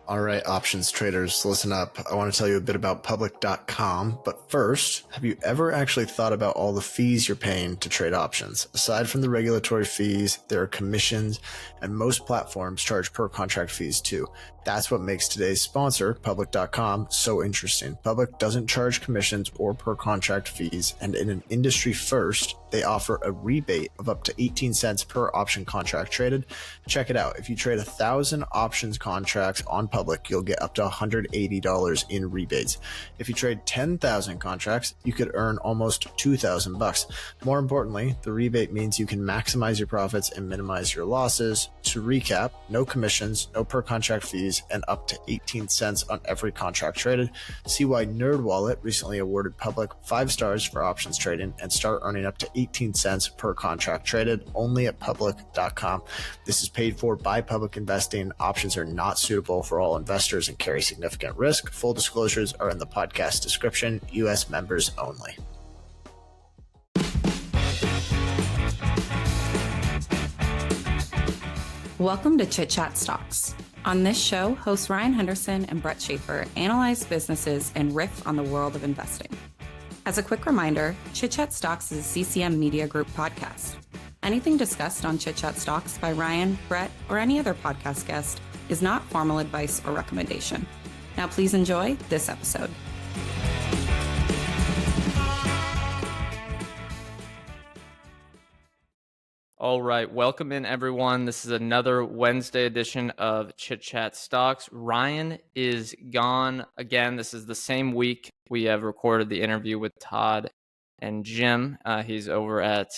All right, options traders, listen up. I want to tell you a bit about public.com, but first, have you ever actually thought about all the fees you're paying to trade options? Aside from the regulatory fees, there are commissions, and most platforms charge per contract fees too. That's what makes today's sponsor, public.com, so interesting. Public doesn't charge commissions or per contract fees, and in an industry first, they offer a rebate of up to 18 cents per option contract traded. Check it out. If you trade 1,000 options contracts on Public, you'll get up to $180 in rebates. If you trade 10,000 contracts, you could earn almost $2,000. More importantly, the rebate means you can maximize your profits and minimize your losses. To recap, no commissions, no per contract fees, and up to 18 cents on every contract traded. See why NerdWallet recently awarded Public 5 stars for options trading and start earning up to 18 cents per contract traded only at public.com. This is paid for by Public Investing. Options are not suitable for all investors and carry significant risk. Full disclosures are in the podcast description. U.S. members only. Welcome to Chit Chat Stocks. On this show, hosts Ryan Henderson and Brett Schaefer analyze businesses and riff on the world of investing. As a quick reminder, Chit Chat Stocks is a CCM Media Group podcast. Anything discussed on Chit Chat Stocks by Ryan, Brett, or any other podcast guest is not formal advice or recommendation. Now please enjoy this episode. All right, welcome in everyone. This is another Wednesday edition of Chit Chat Stocks. Ryan is gone again. This is the same week we have recorded the interview with Todd and Jim. He's over at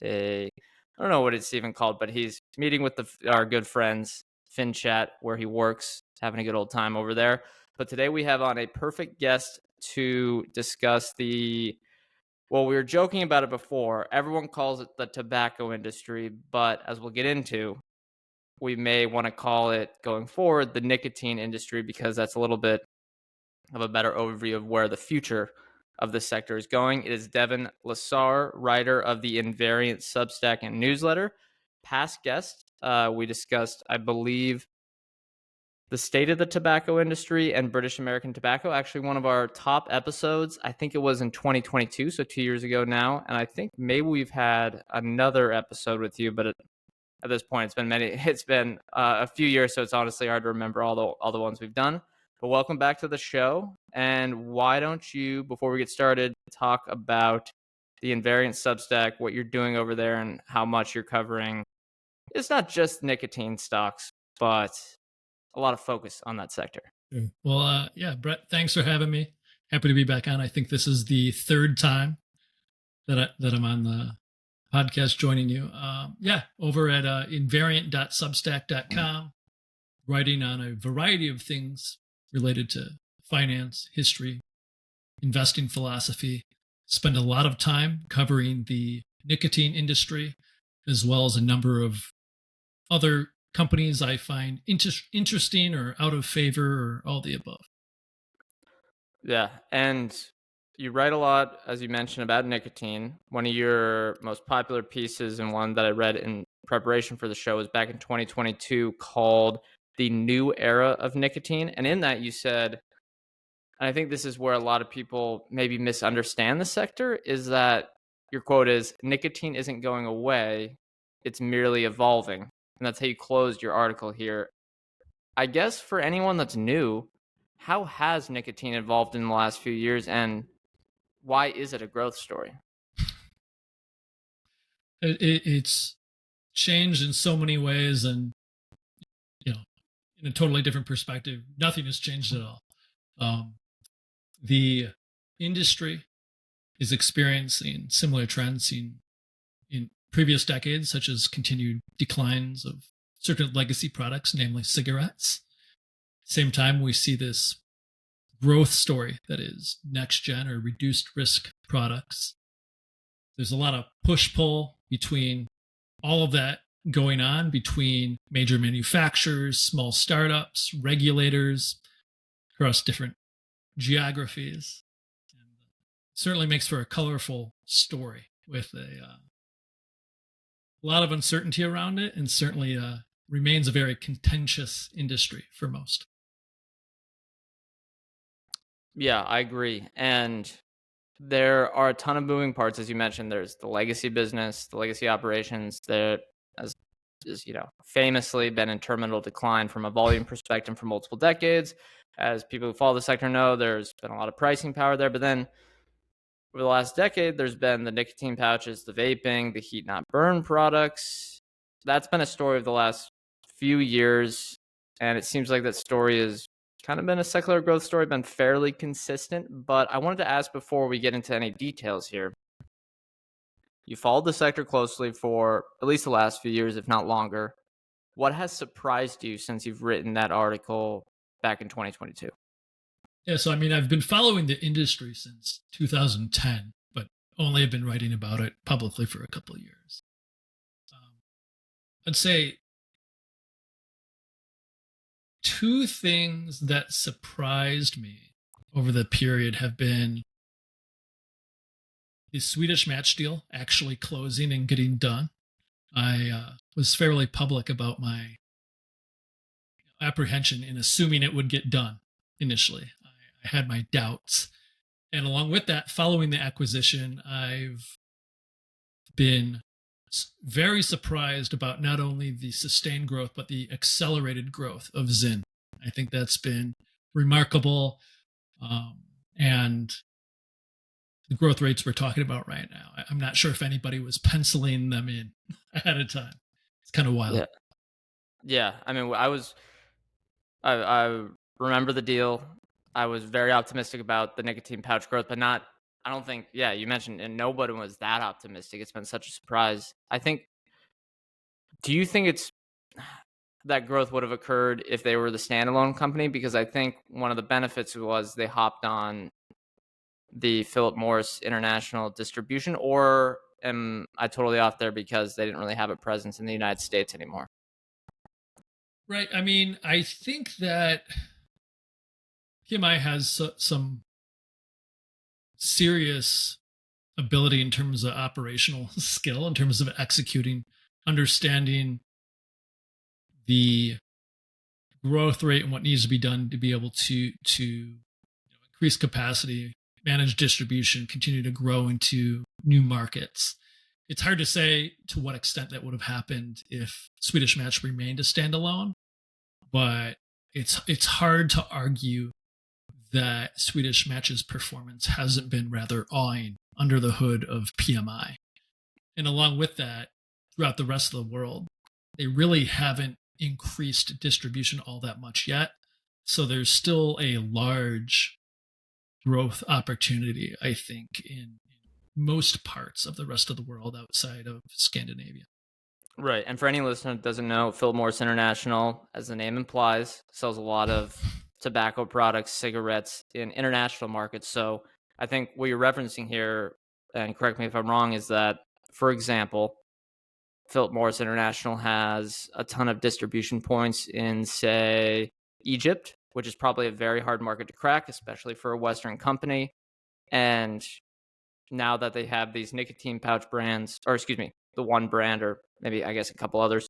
I don't know what it's even called, but he's meeting with our good friends, FinChat, where he works, having a good old time over there. But today we have on a perfect guest to discuss well, we were joking about it before. Everyone calls it the tobacco industry, but as we'll get into, we may want to call it going forward the nicotine industry because that's a little bit of a better overview of where the future of this sector is going. It is Devin, LaSarre, writer of the Invariant Substack and newsletter. Past guest, we discussed, I believe, the state of the tobacco industry and British American tobacco. Actually, one of our top episodes, I think it was in 2022, so 2 years ago now. And I think maybe we've had another episode with you, but at this point, it's been a few years, so it's honestly hard to remember all the ones we've done. But welcome back to the show. And why don't you, before we get started, talk about the Invariant Substack, what you're doing over there, and how much you're covering. It's not just nicotine stocks, but a lot of focus on that sector. Well, Brett, thanks for having me. Happy to be back on. I think this is the third time that I'm on the podcast joining you. Over at invariant.substack.com, writing on a variety of things related to finance, history, investing philosophy. Spend a lot of time covering the nicotine industry, as well as a number of other companies I find interesting or out of favor or all the above. Yeah, and you write a lot, as you mentioned, about nicotine. One of your most popular pieces, and one that I read in preparation for the show, was back in 2022 called The New Era of Nicotine. And in that you said, and I think this is where a lot of people maybe misunderstand the sector, is that your quote is, nicotine isn't going away, it's merely evolving. And that's how you closed your article here. I guess for anyone that's new, how has nicotine evolved in the last few years, and why is it a growth story? It's changed in so many ways, and in a totally different perspective, nothing has changed at all. The industry is experiencing similar trends seen in previous decades, such as continued declines of certain legacy products, namely cigarettes. Same time, we see this growth story that is next gen or reduced risk products. There's a lot of push-pull between all of that going on between major manufacturers, small startups, regulators across different geographies. And certainly makes for a colorful story with a lot of uncertainty around it, and certainly remains a very contentious industry for most. Yeah, I agree. And there are a ton of moving parts, as you mentioned. There's the legacy business, the legacy operations that has is famously been in terminal decline from a volume perspective for multiple decades. As people who follow the sector know, there's been a lot of pricing power there. But then over the last decade, there's been the nicotine pouches, the vaping, the heat not burn products. That's been a story of the last few years. And it seems like that story has kind of been a secular growth story, been fairly consistent. But I wanted to ask before we get into any details here. You followed the sector closely for at least the last few years, if not longer. What has surprised you since you've written that article back in 2022? Yeah, so I mean, I've been following the industry since 2010, but only have been writing about it publicly for a couple of years. I'd say two things that surprised me over the period have been the Swedish Match deal actually closing and getting done. I was fairly public about my apprehension in assuming it would get done initially. I had my doubts. And along with that, following the acquisition, I've been very surprised about not only the sustained growth, but the accelerated growth of Zyn. I think that's been remarkable. And the growth rates we're talking about right now, I'm not sure if anybody was penciling them in ahead of time. It's kind of wild. Yeah. Yeah. I mean, I remember the deal. I was very optimistic about the nicotine pouch growth, but not, I don't think, yeah, you mentioned, and nobody was that optimistic. It's been such a surprise. Do you think that growth would have occurred if they were the standalone company? Because I think one of the benefits was they hopped on the Philip Morris international distribution, or am I totally off there because they didn't really have a presence in the United States anymore? Right. I mean, I think that PMI has some serious ability in terms of operational skill, in terms of executing, understanding the growth rate and what needs to be done to be able to increase capacity, manage distribution, continue to grow into new markets. It's hard to say to what extent that would have happened if Swedish Match remained a standalone, but it's hard to argue that Swedish Match's performance hasn't been rather awing under the hood of PMI. And along with that, throughout the rest of the world, they really haven't increased distribution all that much yet. So there's still a large growth opportunity, I think, in most parts of the rest of the world outside of Scandinavia. Right. And for any listener that doesn't know, Philip Morris International, as the name implies, sells a lot of tobacco products, cigarettes in international markets. So I think what you're referencing here, and correct me if I'm wrong, is that, for example, Philip Morris International has a ton of distribution points in, say, Egypt, which is probably a very hard market to crack, especially for a Western company. And now that they have these nicotine pouch brands, or excuse me, the one brand, or maybe I guess a couple others,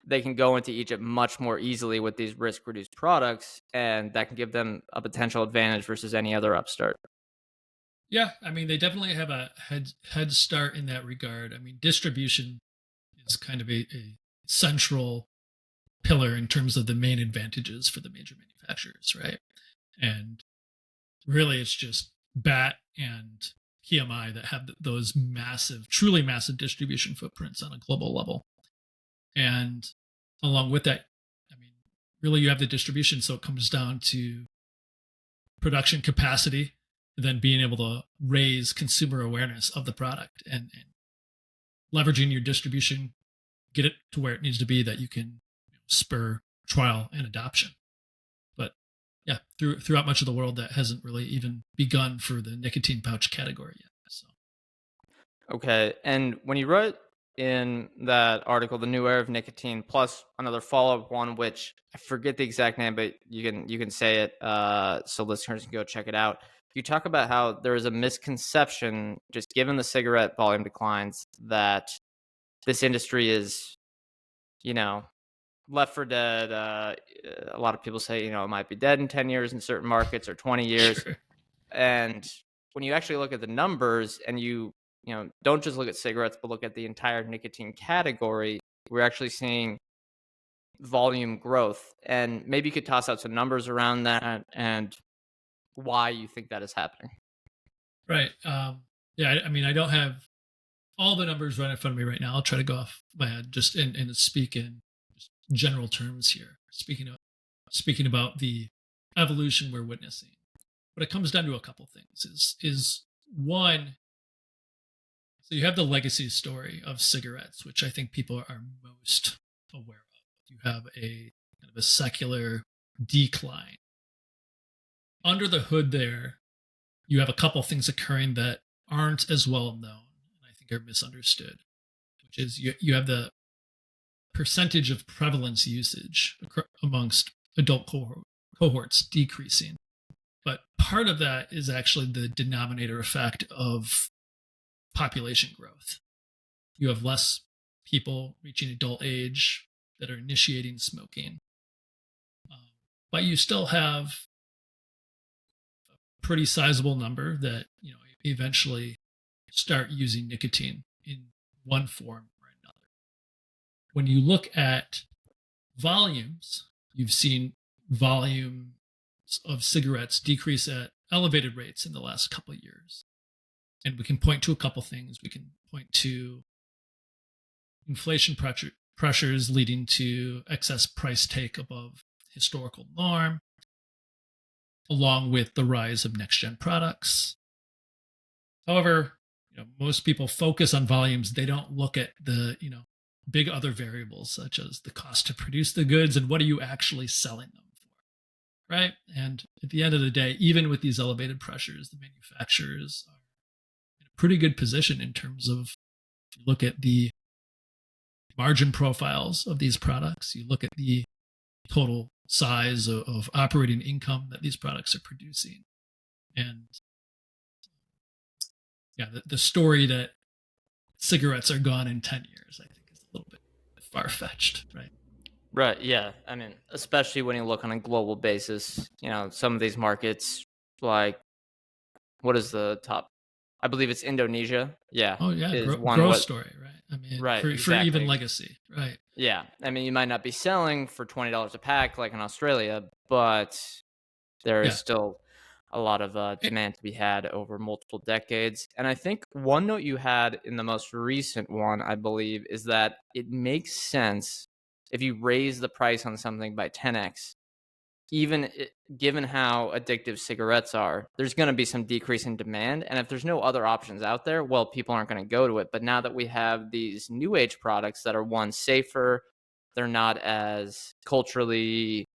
they can go into Egypt much more easily with these risk-reduced products, and that can give them a potential advantage versus any other upstart. Yeah, I mean, they definitely have a head start in that regard. I mean, distribution is kind of a central pillar in terms of the main advantages for the major manufacturers, right? And really, it's just BAT and PMI that have those massive, truly massive distribution footprints on a global level. And along with that, I mean, really, you have the distribution, so it comes down to production capacity, and then being able to raise consumer awareness of the product and leveraging your distribution, get it to where it needs to be that you can spur trial and adoption. But yeah, throughout much of the world, that hasn't really even begun for the nicotine pouch category yet. So. Okay. And when you wrote in that article, The New Era of Nicotine, plus another follow-up one, which I forget the exact name, but you can say it so listeners can go check it out. You talk about how there is a misconception, just given the cigarette volume declines, that this industry is, left for dead. A lot of people say, it might be dead in 10 years in certain markets or 20 years. Sure. And when you actually look at the numbers and don't just look at cigarettes, but look at the entire nicotine category, we're actually seeing volume growth. And maybe you could toss out some numbers around that and why you think that is happening. Right. Yeah, I mean, I don't have all the numbers right in front of me right now. I'll try to go off my head just and speak in just general terms here. Speaking about the evolution we're witnessing. But it comes down to a couple things. Is one, so you have the legacy story of cigarettes, which I think people are most aware of. You have a kind of a secular decline. Under the hood there, you have a couple things occurring that aren't as well known and I think are misunderstood, which is you have the percentage of prevalence usage amongst adult cohorts decreasing. But part of that is actually the denominator effect of population growth. You have less people reaching adult age that are initiating smoking. But you still have a pretty sizable number that, eventually start using nicotine in one form or another. When you look at volumes, you've seen volume of cigarettes decrease at elevated rates in the last couple of years. And we can point to a couple things. We can point to inflation pressures leading to excess price take above historical norm, along with the rise of next-gen products. However, most people focus on volumes. They don't look at the, big other variables such as the cost to produce the goods and what are you actually selling them for, right? And at the end of the day, even with these elevated pressures, the manufacturers are in a pretty good position in terms of, if you look at the margin profiles of these products, you look at the total size of operating income that these products are producing. And yeah, the story that cigarettes are gone in 10 years, I think is a little bit far-fetched, right? Right, yeah. I mean, especially when you look on a global basis, some of these markets, like, what is the top? I believe it's Indonesia. Yeah. Oh, yeah, is growth story, right? I mean, right, for exactly. even legacy, right? Yeah. I mean, you might not be selling for $20 a pack like in Australia, but there is still a lot of demand to be had over multiple decades. And I think one note you had in the most recent one, I believe, is that it makes sense if you raise the price on something by 10x, given how addictive cigarettes are, there's going to be some decrease in demand. And if there's no other options out there, well, people aren't going to go to it. But now that we have these new age products that are, one, safer, they're not as culturally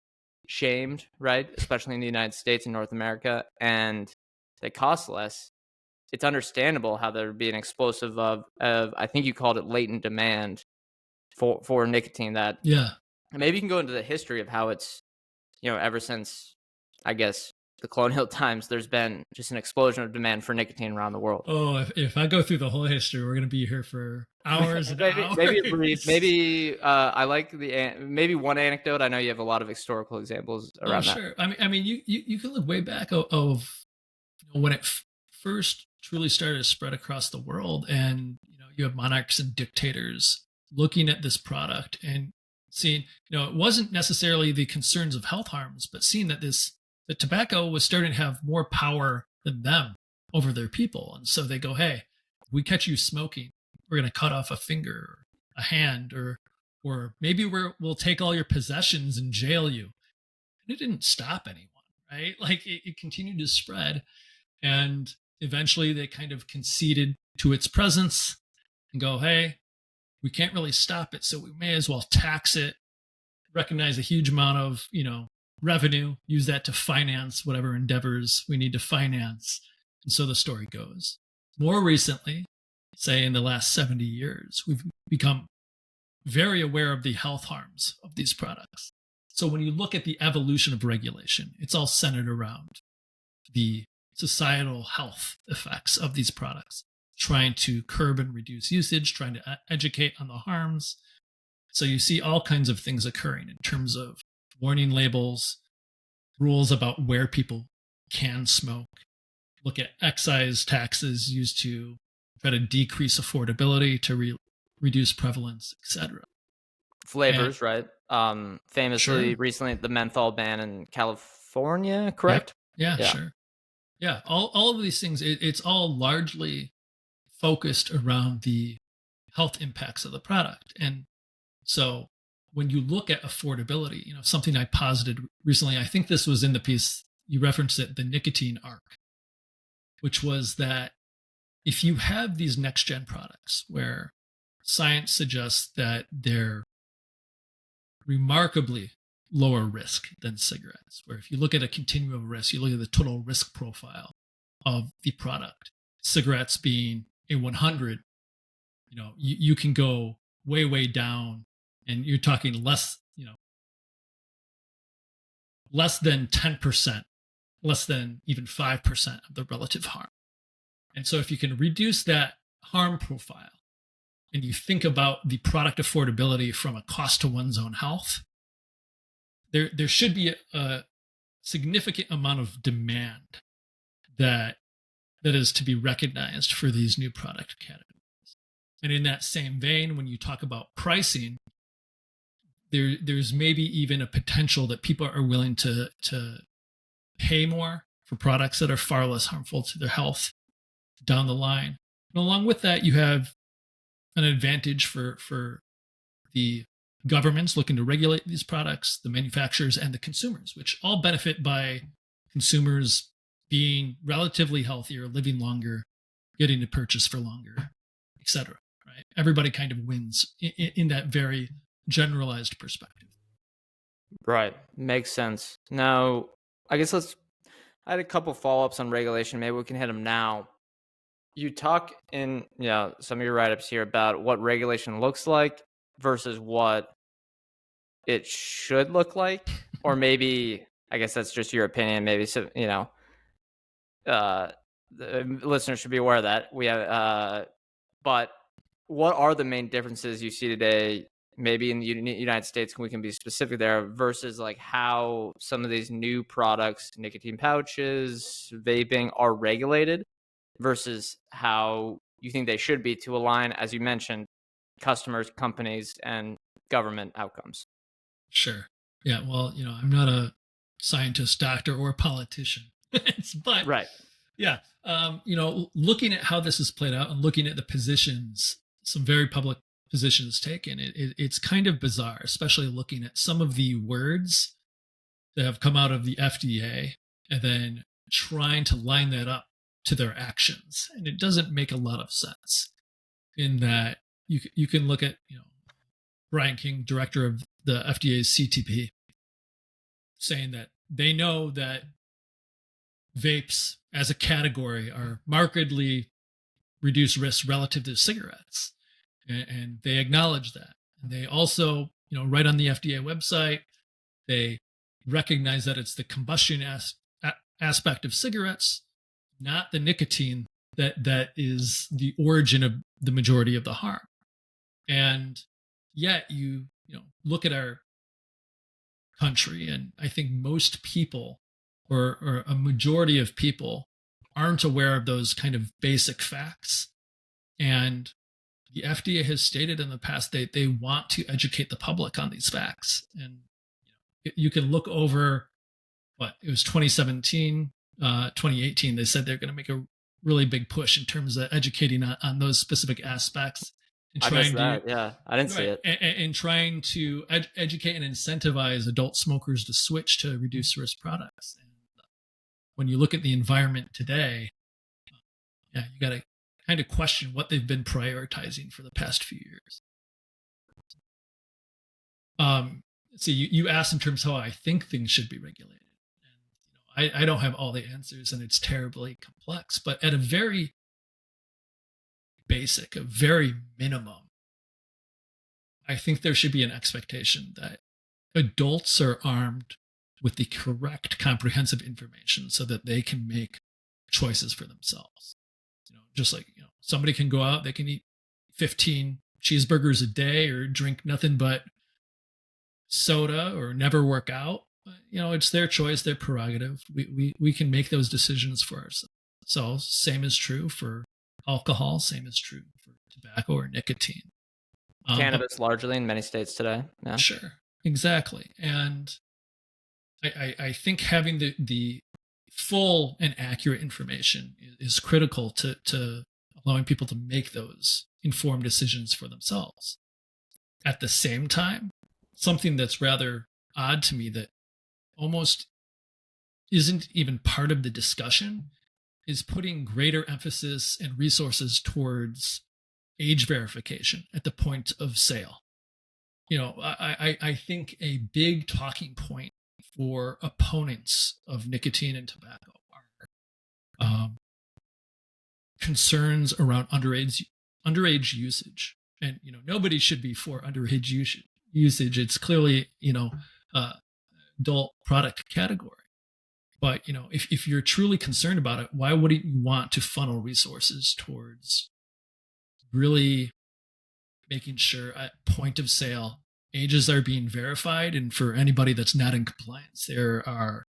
shamed, right? Especially in the United States and North America, and they cost less. It's understandable how there'd be an explosive of I think you called it latent demand for nicotine. That maybe you can go into the history of how it's ever since, I guess, the colonial times, there's been just an explosion of demand for nicotine around the world. Oh, if I go through the whole history, we're going to be here for hours and hours. Maybe I like maybe one anecdote. I know you have a lot of historical examples around that. Sure. I mean, you can look way back of when it first truly started to spread across the world, and you have monarchs and dictators looking at this product and seeing, it wasn't necessarily the concerns of health harms, but seeing that the tobacco was starting to have more power than them over their people. And so they go, hey, if we catch you smoking, we're going to cut off a finger, or a hand, or maybe we'll take all your possessions and jail you. And it didn't stop anyone, right? Like it continued to spread. And eventually they kind of conceded to its presence and go, hey, we can't really stop it, so we may as well tax it, recognize a huge amount of, revenue, use that to finance whatever endeavors we need to finance. And so the story goes. More recently, say in the last 70 years, we've become very aware of the health harms of these products. So when you look at the evolution of regulation, it's all centered around the societal health effects of these products, trying to curb and reduce usage, trying to educate on the harms. So you see all kinds of things occurring in terms of warning labels, rules about where people can smoke, look at excise taxes used to try to decrease affordability to reduce prevalence, etc. Flavors, right? Famously, Sure. recently, the menthol ban in California, correct? Yeah, Yeah. sure. Yeah, all of these things, it's all largely focused around the health impacts of the product. And so when you look at affordability, something I posited recently, I think this was in the piece, you referenced it, the nicotine arc, which was that if you have these next gen products where science suggests that they're remarkably lower risk than cigarettes, where if you look at a continuum of risk, you look at the total risk profile of the product, cigarettes being a 100, you can go way down, and you're talking less than 10%, less than even 5% of the relative harm. And so if you can reduce that harm profile and you think about the product affordability from a cost to one's own health, there should be a significant amount of demand that is to be recognized for these new product categories. And in that same vein, when you talk about pricing, there's maybe even a potential that people are willing to pay more for products that are far less harmful to their health down the line. And along with that, you have an advantage for the governments looking to regulate these products, the manufacturers, and the consumers, which all benefit by consumers being relatively healthier, living longer, getting to purchase for longer, etc. Right? Everybody kind of wins in that very generalized perspective. Right. Makes sense. Now, I guess I had a couple follow-ups on regulation. Maybe we can hit them now. You talk in some of your write-ups here about what regulation looks like versus what it should look like, or maybe, I guess that's just your opinion. Maybe, the listeners should be aware of that. We have, but what are the main differences you see today, maybe in the United States, we can be specific there, versus like how some of these new products, nicotine pouches, vaping, are regulated versus how you think they should be to align, as you mentioned, customers, companies, and government outcomes? Sure. Yeah. Well, I'm not a scientist, doctor, or politician, but Right. yeah, looking at how this is played out and looking at the positions, some very public positions taken, it's kind of bizarre, especially looking at some of the words that have come out of the FDA and then trying to line that up to their actions. And it doesn't make a lot of sense in that you can look at, Brian King, director of the FDA's CTP, saying that they know that vapes as a category are markedly reduced risk relative to cigarettes. And they acknowledge that. And they also, right on the FDA website, they recognize that it's the combustion aspect of cigarettes, not the nicotine, that is the origin of the majority of the harm. And yet you look at our country, and I think most people, or a majority of people, aren't aware of those kind of basic facts. And the FDA has stated in the past they want to educate the public on these facts. And you can look over it was 2017, 2018. They said they're going to make a really big push in terms of educating on those specific aspects. And I missed that. Yeah, I didn't see it. And trying to educate and incentivize adult smokers to switch to reduced risk products. And when you look at the environment today, you got to kind of question what they've been prioritizing for the past few years. So you asked in terms of how I think things should be regulated. And I don't have all the answers, and it's terribly complex, but at a very basic, a very minimum, I think there should be an expectation that adults are armed with the correct comprehensive information so that they can make choices for themselves. Just like, somebody can go out, they can eat 15 cheeseburgers a day or drink nothing but soda or never work out, it's their choice, their prerogative. We can make those decisions for ourselves. So same is true for alcohol, same is true for tobacco or nicotine. Cannabis largely in many states today. Yeah. Sure, exactly. And I think having the full and accurate information is critical to allowing people to make those informed decisions for themselves. At the same time, something that's rather odd to me that almost isn't even part of the discussion is putting greater emphasis and resources towards age verification at the point of sale. I think a big talking point for opponents of nicotine and tobacco are concerns around underage usage. And nobody should be for underage usage. It's clearly adult product category. But if you're truly concerned about it, why wouldn't you want to funnel resources towards really making sure at point of sale ages are being verified, and for anybody that's not in compliance, there are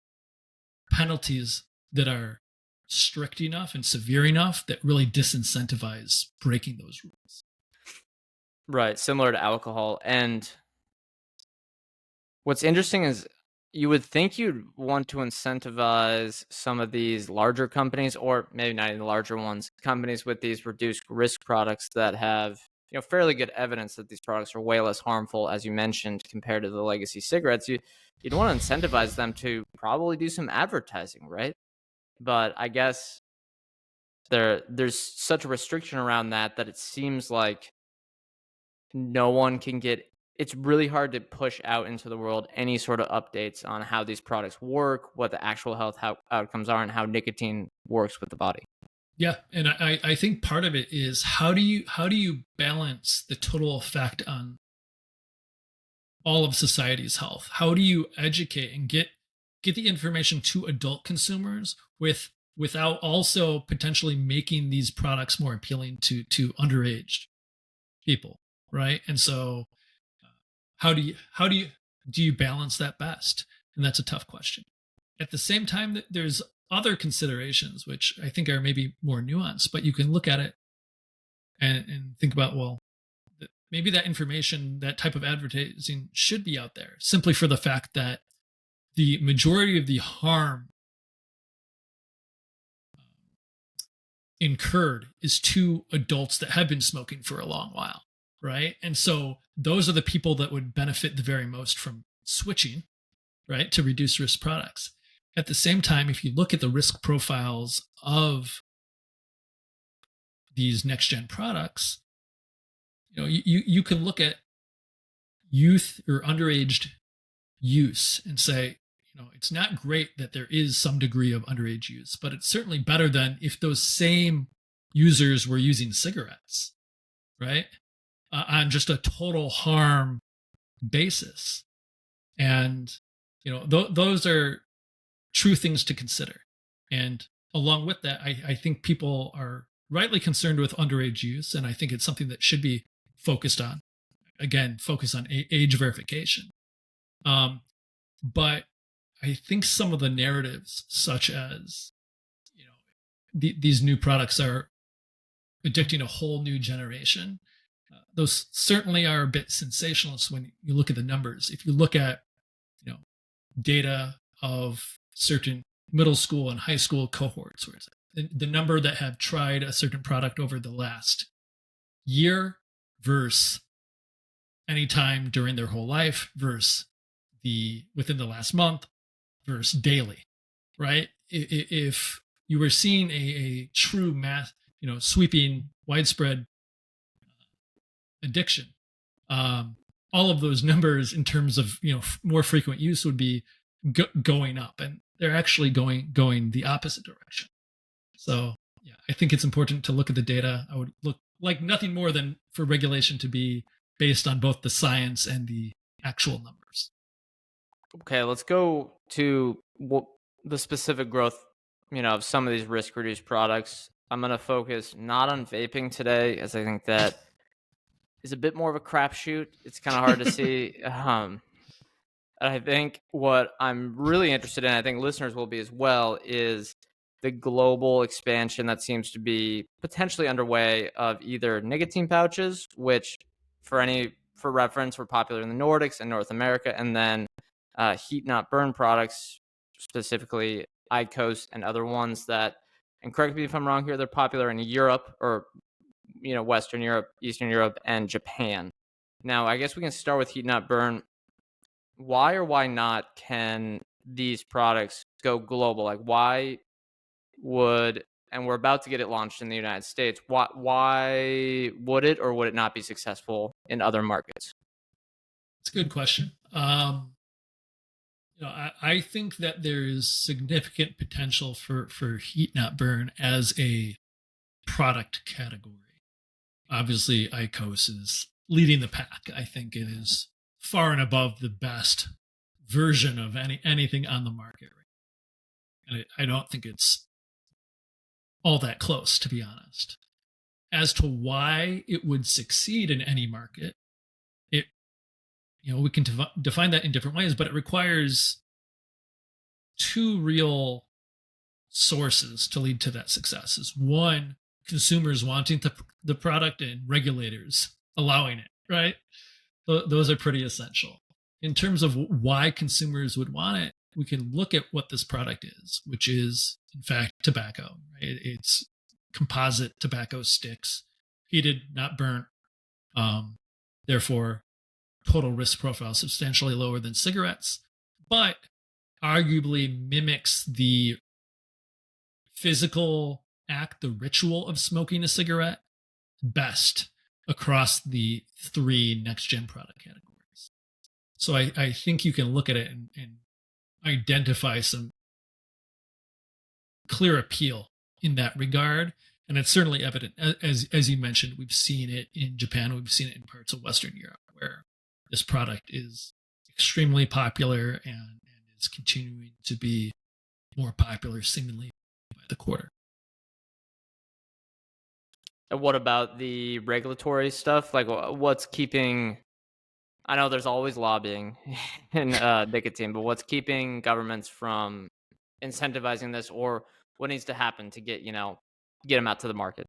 penalties that are strict enough and severe enough that really disincentivize breaking those rules. Right, similar to alcohol. And what's interesting is you would think you'd want to incentivize some of these larger companies, or maybe not even the larger ones, companies with these reduced risk products that have fairly good evidence that these products are way less harmful, as you mentioned, compared to the legacy cigarettes. You'd want to incentivize them to probably do some advertising, right? But I guess there's such a restriction around that it seems like no one can get. It's really hard to push out into the world any sort of updates on how these products work, what the actual health outcomes are, and how nicotine works with the body. Yeah, and I think part of it is how do you balance the total effect on all of society's health? How do you educate and get the information to adult consumers without also potentially making these products more appealing to underage people, right? And so how do you balance that best? And that's a tough question. At the same time, there's other considerations which I think are maybe more nuanced, but you can look at it and think about, well, maybe that information, that type of advertising should be out there simply for the fact that the majority of the harm incurred is to adults that have been smoking for a long while, right? And so those are the people that would benefit the very most from switching, right, to reduced risk products. At the same time, if you look at the risk profiles of these next-gen products, you can look at youth or underage use and say, it's not great that there is some degree of underage use, but it's certainly better than if those same users were using cigarettes, right? On just a total harm basis. And, those are true things to consider. And along with that, I think people are rightly concerned with underage use, and I think it's something that should be focused on. Again, focus on age verification. But I think some of the narratives, such as these new products are addicting a whole new generation, those certainly are a bit sensationalist when you look at the numbers. If you look at data of certain middle school and high school cohorts, where it's the number that have tried a certain product over the last year versus any time during their whole life versus within the last month versus daily, right? If you were seeing a true mass, sweeping widespread addiction, all of those numbers in terms of more frequent use would be going up, and they're actually going the opposite direction. So yeah, I think it's important to look at the data. I would look like nothing more than for regulation to be based on both the science and the actual numbers. Okay, let's go to the specific growth, of some of these risk-reduced products. I'm going to focus not on vaping today, as I think that is a bit more of a crapshoot. It's kind of hard to see. I think what I'm really interested in, I think listeners will be as well, is the global expansion that seems to be potentially underway of either nicotine pouches, which for reference were popular in the Nordics and North America, and then heat not burn products, specifically IQOS and other ones that, and correct me if I'm wrong here, they're popular in Europe or Western Europe, Eastern Europe, and Japan. Now, I guess we can start with heat not burn. Why or why not can these products go global? Like, why would, and we're about to get it launched in the United States, why would it or would it not be successful in other markets? It's a good question. I think that there is significant potential for heat not burn as a product category. Obviously, IQOS is leading the pack. I think it is far and above the best version of anything on the market. And I don't think it's all that close, to be honest. As to why it would succeed in any market, we can define that in different ways, but it requires two real sources to lead to that success. Is one, consumers wanting the product and regulators allowing it, right? Those are pretty essential. In terms of why consumers would want it, we can look at what this product is, which is, in fact, tobacco. Right? It's composite tobacco sticks, heated, not burnt. Therefore, total risk profile substantially lower than cigarettes, but arguably mimics the physical act, the ritual of smoking a cigarette best across the three next-gen product categories. So I think you can look at it and identify some clear appeal in that regard. And it's certainly evident, as you mentioned, we've seen it in Japan, we've seen it in parts of Western Europe, where this product is extremely popular and is continuing to be more popular seemingly by the quarter. And what about the regulatory stuff? Like, what's keeping, I know there's always lobbying in nicotine, but what's keeping governments from incentivizing this, or what needs to happen to get them out to the market?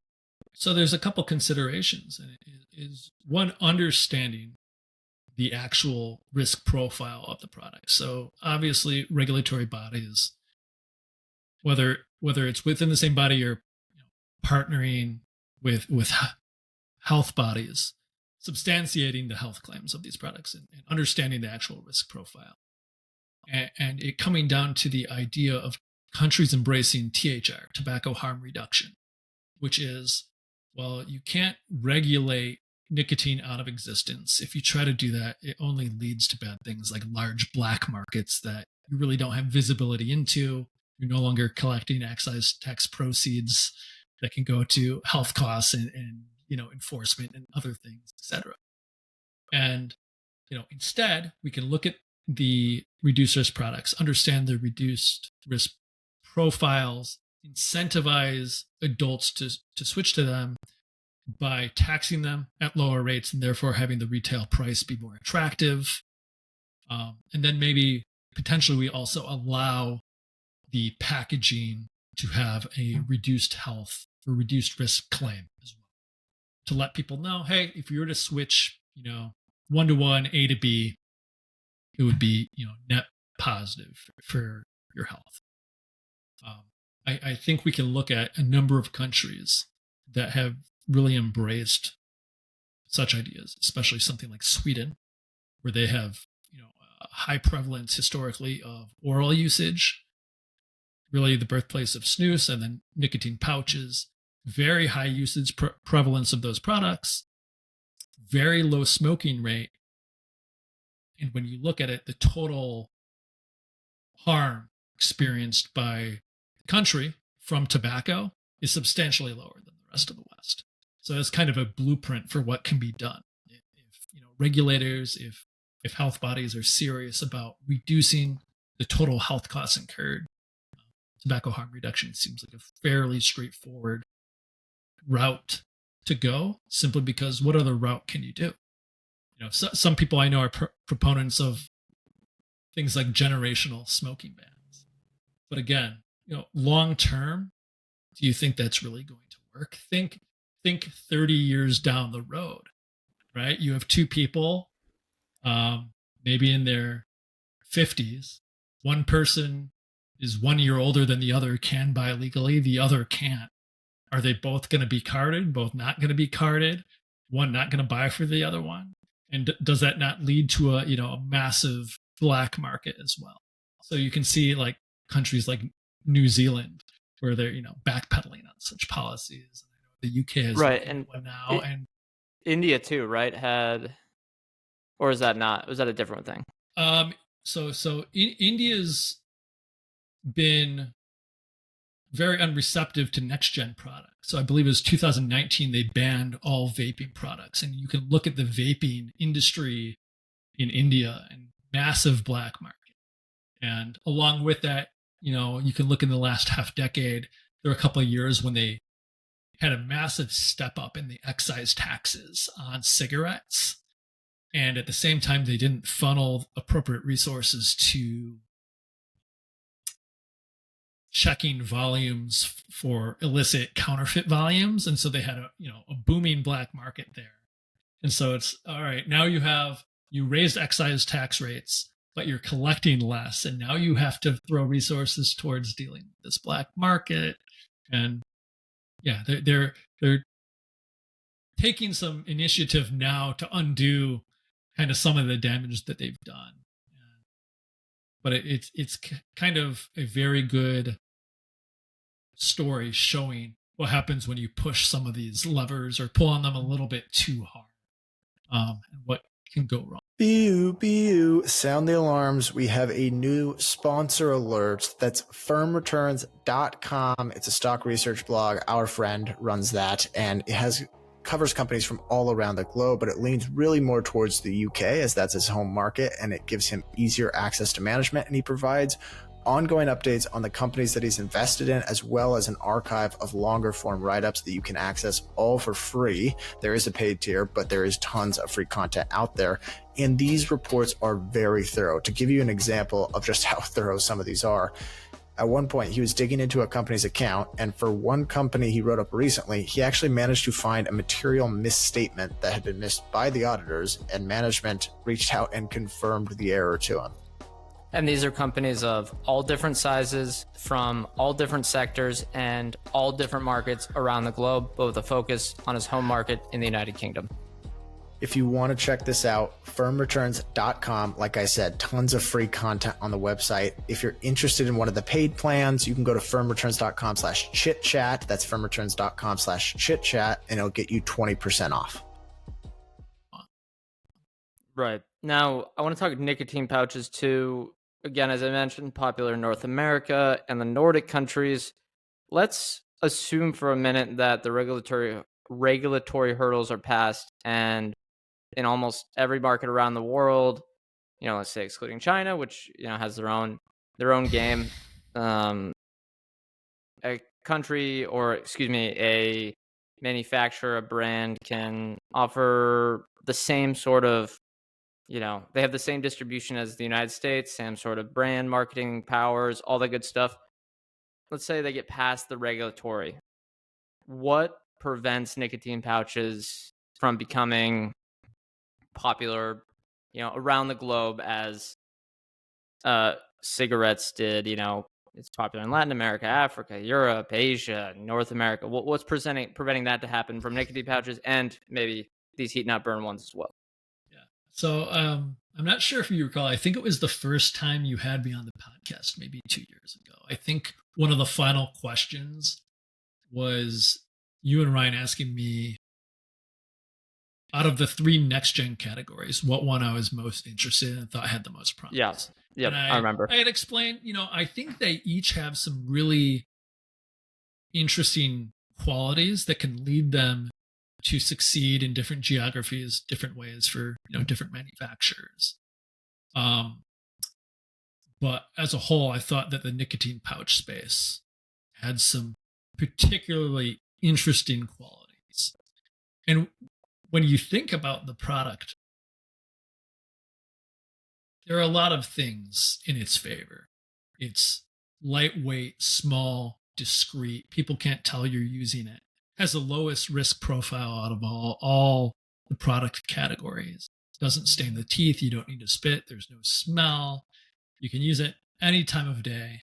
So there's a couple considerations, and it is one, understanding the actual risk profile of the product. So obviously regulatory bodies, whether it's within the same body or partnering with health bodies, substantiating the health claims of these products and understanding the actual risk profile. And it coming down to the idea of countries embracing THR, tobacco harm reduction, which is, well, you can't regulate nicotine out of existence. If you try to do that, it only leads to bad things like large black markets that you really don't have visibility into. You're no longer collecting excise tax proceeds that can go to health costs and enforcement and other things, etc. And instead, we can look at the reduced risk products, understand the reduced risk profiles, incentivize adults to switch to them by taxing them at lower rates and therefore having the retail price be more attractive. And then maybe potentially we also allow the packaging to have a reduced health or reduced risk claim as well, to let people know, hey, if you were to switch, 1-to-1 A to B, it would be, net positive for your health. I think we can look at a number of countries that have really embraced such ideas, especially something like Sweden, where they have, a high prevalence historically of oral usage, really the birthplace of snus, and then nicotine pouches, very high usage prevalence of those products, very low smoking rate. And when you look at it, the total harm experienced by the country from tobacco is substantially lower than the rest of the West. So it's kind of a blueprint for what can be done. If regulators, if health bodies are serious about reducing the total health costs incurred, tobacco harm reduction seems like a fairly straightforward route to go, simply because what other route can you do? Some people I know are proponents of things like generational smoking bans. But again, long term, do you think that's really going to work? Think 30 years down the road, right? You have two people, maybe in their 50s. One person is 1 year older than the other, can buy legally, the other can't. Are they both going to be carded? Both not going to be carded? One not going to buy for the other one? And does that not lead to a massive black market as well? So you can see like countries like New Zealand where they're backpedaling on such policies. The UK has one now, and India too, right? Or is that not? Was that a different thing? So India's been very unreceptive to next gen products. So I believe it was 2019 they banned all vaping products, and you can look at the vaping industry in India and massive black market. And along with that, you can look in the last half decade. There were a couple of years when they had a massive step up in the excise taxes on cigarettes. And at the same time, they didn't funnel appropriate resources to checking volumes for illicit counterfeit volumes. And so they had a booming black market there. And so it's all right. Now you raised excise tax rates, but you're collecting less. And now you have to throw resources towards dealing with this black market. And yeah, they're taking some initiative now to undo kind of some of the damage that they've done. But it's kind of a very good story showing what happens when you push some of these levers or pull on them a little bit too hard, and what can go wrong. Pew, sound the alarms. We have a new sponsor alert. That's firmreturns.com. It's a stock research blog. Our friend runs that, and it covers companies from all around the globe, but it leans really more towards the UK as that's his home market, and it gives him easier access to management, and he provides ongoing updates on the companies that he's invested in, as well as an archive of longer form write-ups that you can access all for free. There is a paid tier, but there is tons of free content out there. And these reports are very thorough. To give you an example of just how thorough some of these are, at one point he was digging into a company's account, and for one company he wrote up recently, he actually managed to find a material misstatement that had been missed by the auditors, and management reached out and confirmed the error to him. And these are companies of all different sizes, from all different sectors and all different markets around the globe, but with a focus on his home market in the United Kingdom. If you want to check this out, firmreturns.com. Like I said, tons of free content on the website. If you're interested in one of the paid plans, you can go to firmreturns.com/chitchat. That's firmreturns.com/chitchat, and it'll get you 20% off. Right. Now, I want to talk nicotine pouches too. Again, as I mentioned, popular in North America and the Nordic countries. Let's assume for a minute that the regulatory hurdles are passed, and in almost every market around the world, let's say excluding China, which has their own game, a country, or a manufacturer, a brand can offer the same sort of, they have the same distribution as the United States, same sort of brand, marketing powers, all that good stuff. Let's say they get past the regulatory. What prevents nicotine pouches from becoming popular, around the globe as cigarettes did? It's popular in Latin America, Africa, Europe, Asia, North America. What's preventing that to happen from nicotine pouches and maybe these heat not burn ones as well? So I'm not sure if you recall, I think it was the first time you had me on the podcast, maybe 2 years ago. I think one of the final questions was you and Ryan asking me, out of the 3 next gen categories, what one I was most interested in and thought had the most promise. Yes. Yep, I remember. I had explained, I think they each have some really interesting qualities that can lead them to succeed in different geographies, different ways for different manufacturers. But as a whole, I thought that the nicotine pouch space had some particularly interesting qualities. And when you think about the product, there are a lot of things in its favor. It's lightweight, small, discreet. People can't tell you're using it. Has the lowest risk profile out of all the product categories. Doesn't stain the teeth. You don't need to spit. There's no smell. You can use it any time of day.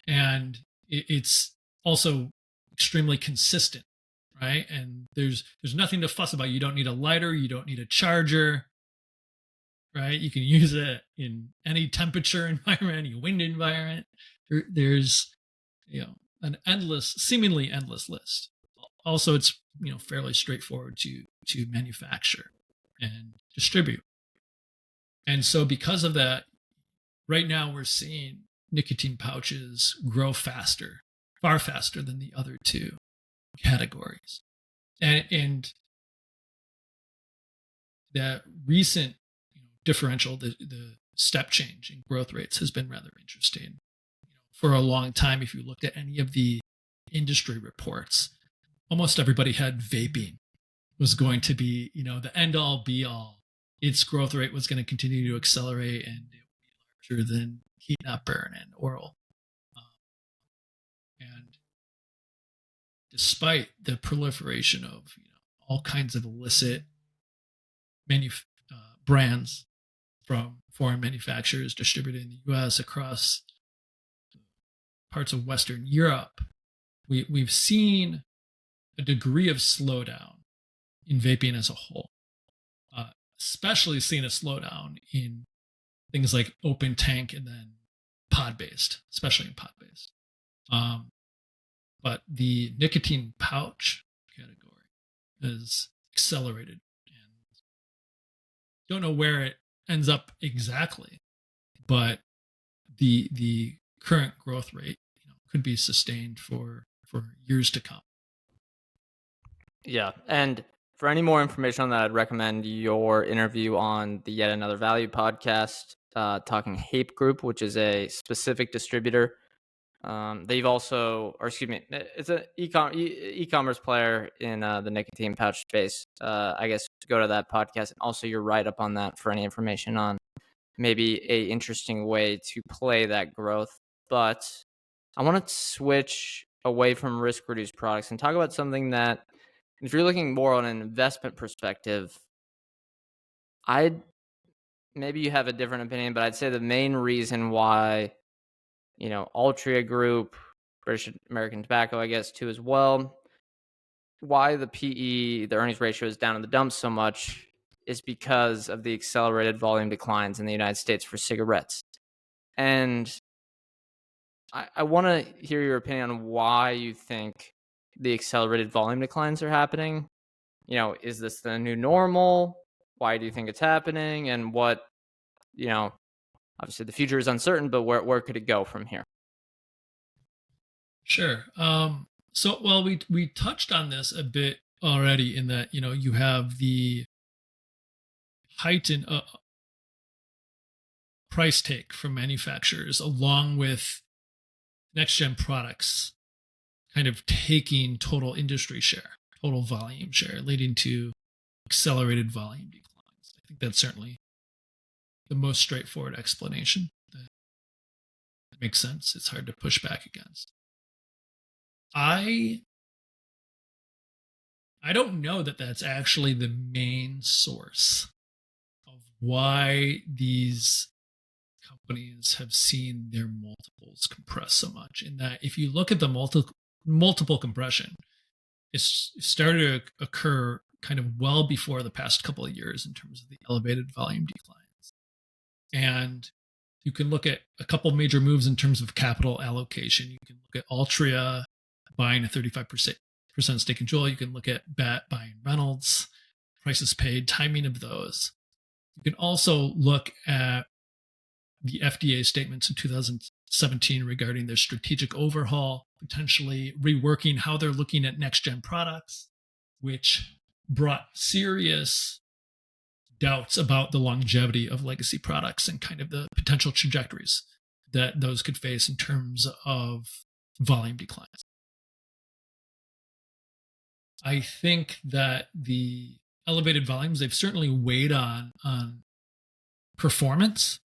And it's also extremely consistent, right? And there's nothing to fuss about. You don't need a lighter. You don't need a charger, right? You can use it in any temperature environment, any wind environment. There's, an seemingly endless list. Also, it's, fairly straightforward to manufacture and distribute. And so because of that, right now we're seeing nicotine pouches grow faster, far faster than the other two categories. And that recent differential, the step change in growth rates has been rather interesting. For a long time, if you looked at any of the industry reports, almost everybody had vaping was going to be, the end all be all. Its growth rate was going to continue to accelerate and it would be larger than heat not burn and oral. And despite the proliferation of all kinds of illicit brands from foreign manufacturers distributed in the U.S. across parts of Western Europe, we've seen a degree of slowdown in vaping as a whole, especially seen a slowdown in things like open tank and then pod-based, especially in pod-based. But the nicotine pouch category has accelerated, and don't know where it ends up exactly, but the current growth rate could be sustained for years to come. Yeah, and for any more information on that, I'd recommend your interview on the Yet Another Value podcast, talking Hape Group, which is a specific distributor. They've also, it's an e-commerce player in the nicotine pouch space. I guess go to that podcast. And also, you're right up on that for any information on maybe a interesting way to play that growth. But I want to switch away from risk-reduced products and talk about something that, if you're looking more on an investment perspective, maybe you have a different opinion, but I'd say the main reason why, Altria Group, British American Tobacco, I guess, too, as well, why the PE, the earnings ratio, is down in the dumps so much is because of the accelerated volume declines in the United States for cigarettes. And I want to hear your opinion on why you think the accelerated volume declines are happening. Is this the new normal? Why do you think it's happening? And what, obviously the future is uncertain, but where could it go from here? Sure. So, we touched on this a bit already in that, you have the heightened price take from manufacturers along with next-gen products kind of taking total industry share, total volume share, leading to accelerated volume declines. I think that's certainly the most straightforward explanation. That makes sense. It's hard to push back against. I don't know that that's actually the main source of why these companies have seen their multiples compress so much. In that, if you look at the multiple compression, it's started to occur kind of well before the past couple of years in terms of the elevated volume declines. And you can look at a couple major moves in terms of capital allocation. You can look at Altria buying a 35% stake in Juul. You can look at BAT buying Reynolds, prices paid, timing of those. You can also look at the FDA statements in 2017 regarding their strategic overhaul, potentially reworking how they're looking at next-gen products, which brought serious doubts about the longevity of legacy products and kind of the potential trajectories that those could face in terms of volume declines. I think that the elevated volumes, they've certainly weighed on performance.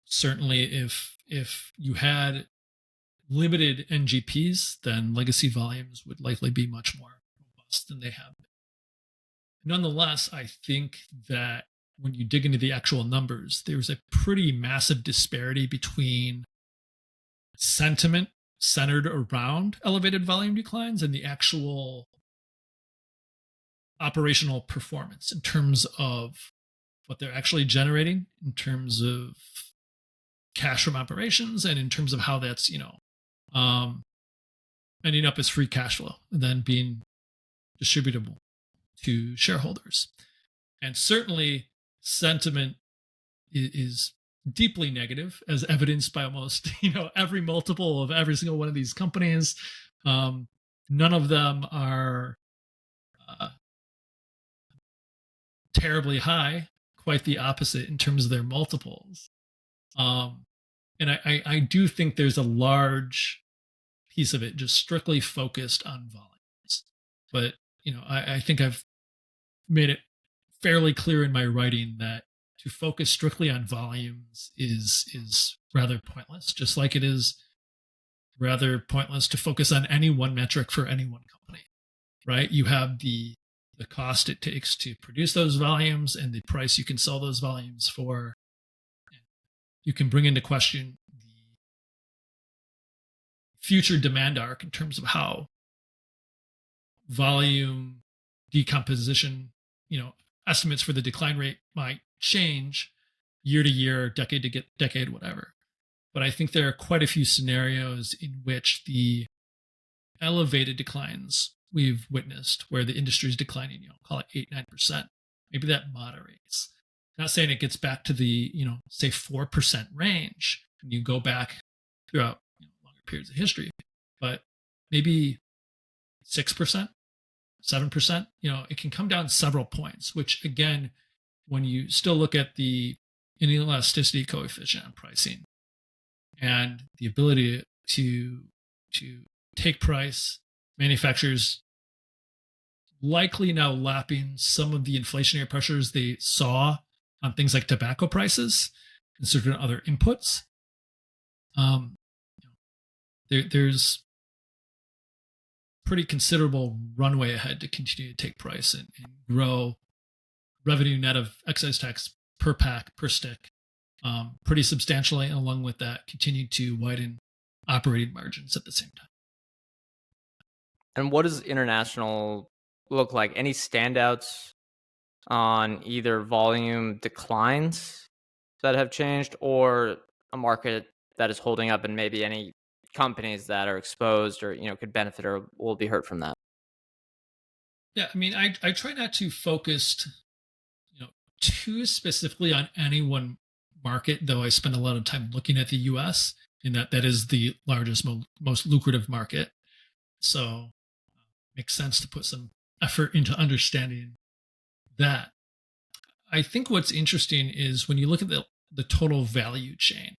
Certainly if you had limited NGPs, then legacy volumes would likely be much more robust than they have been. Nonetheless, I think that when you dig into the actual numbers, there's a pretty massive disparity between sentiment centered around elevated volume declines and the actual operational performance in terms of what they're actually generating, in terms of cash from operations, and in terms of how that's, ending up as free cash flow and then being distributable to shareholders. And certainly sentiment is deeply negative, as evidenced by almost every multiple of every single one of these companies. None of them are terribly high, quite the opposite in terms of their multiples. And I do think there's a large piece of it just strictly focused on volumes. But I think I've made it fairly clear in my writing that to focus strictly on volumes is rather pointless, just like it is rather pointless to focus on any one metric for any one company, right? You have the cost it takes to produce those volumes and the price you can sell those volumes for. You can bring into question the future demand arc in terms of how volume decomposition, estimates for the decline rate might change year to year, decade to decade, whatever. But I think there are quite a few scenarios in which the elevated declines we've witnessed, where the industry is declining, call it 8-9%, maybe that moderates. Not saying it gets back to the, say 4% range when you go back throughout longer periods of history, but maybe 6%, 7%, it can come down several points, which again, when you still look at the inelasticity coefficient on pricing and the ability to take price, manufacturers likely now lapping some of the inflationary pressures they saw on things like tobacco prices and certain other inputs. There's pretty considerable runway ahead to continue to take price and grow revenue net of excise tax per pack, per stick, pretty substantially, and along with that, continue to widen operating margins at the same time. And what does international look like? Any standouts on either volume declines that have changed or a market that is holding up, and maybe any companies that are exposed or could benefit or will be hurt from that? Yeah, I mean, I try not to focus too specifically on any one market, though I spend a lot of time looking at the US, and that is the largest, most lucrative market. So it makes sense to put some effort into understanding that. I think what's interesting is when you look at the total value chain,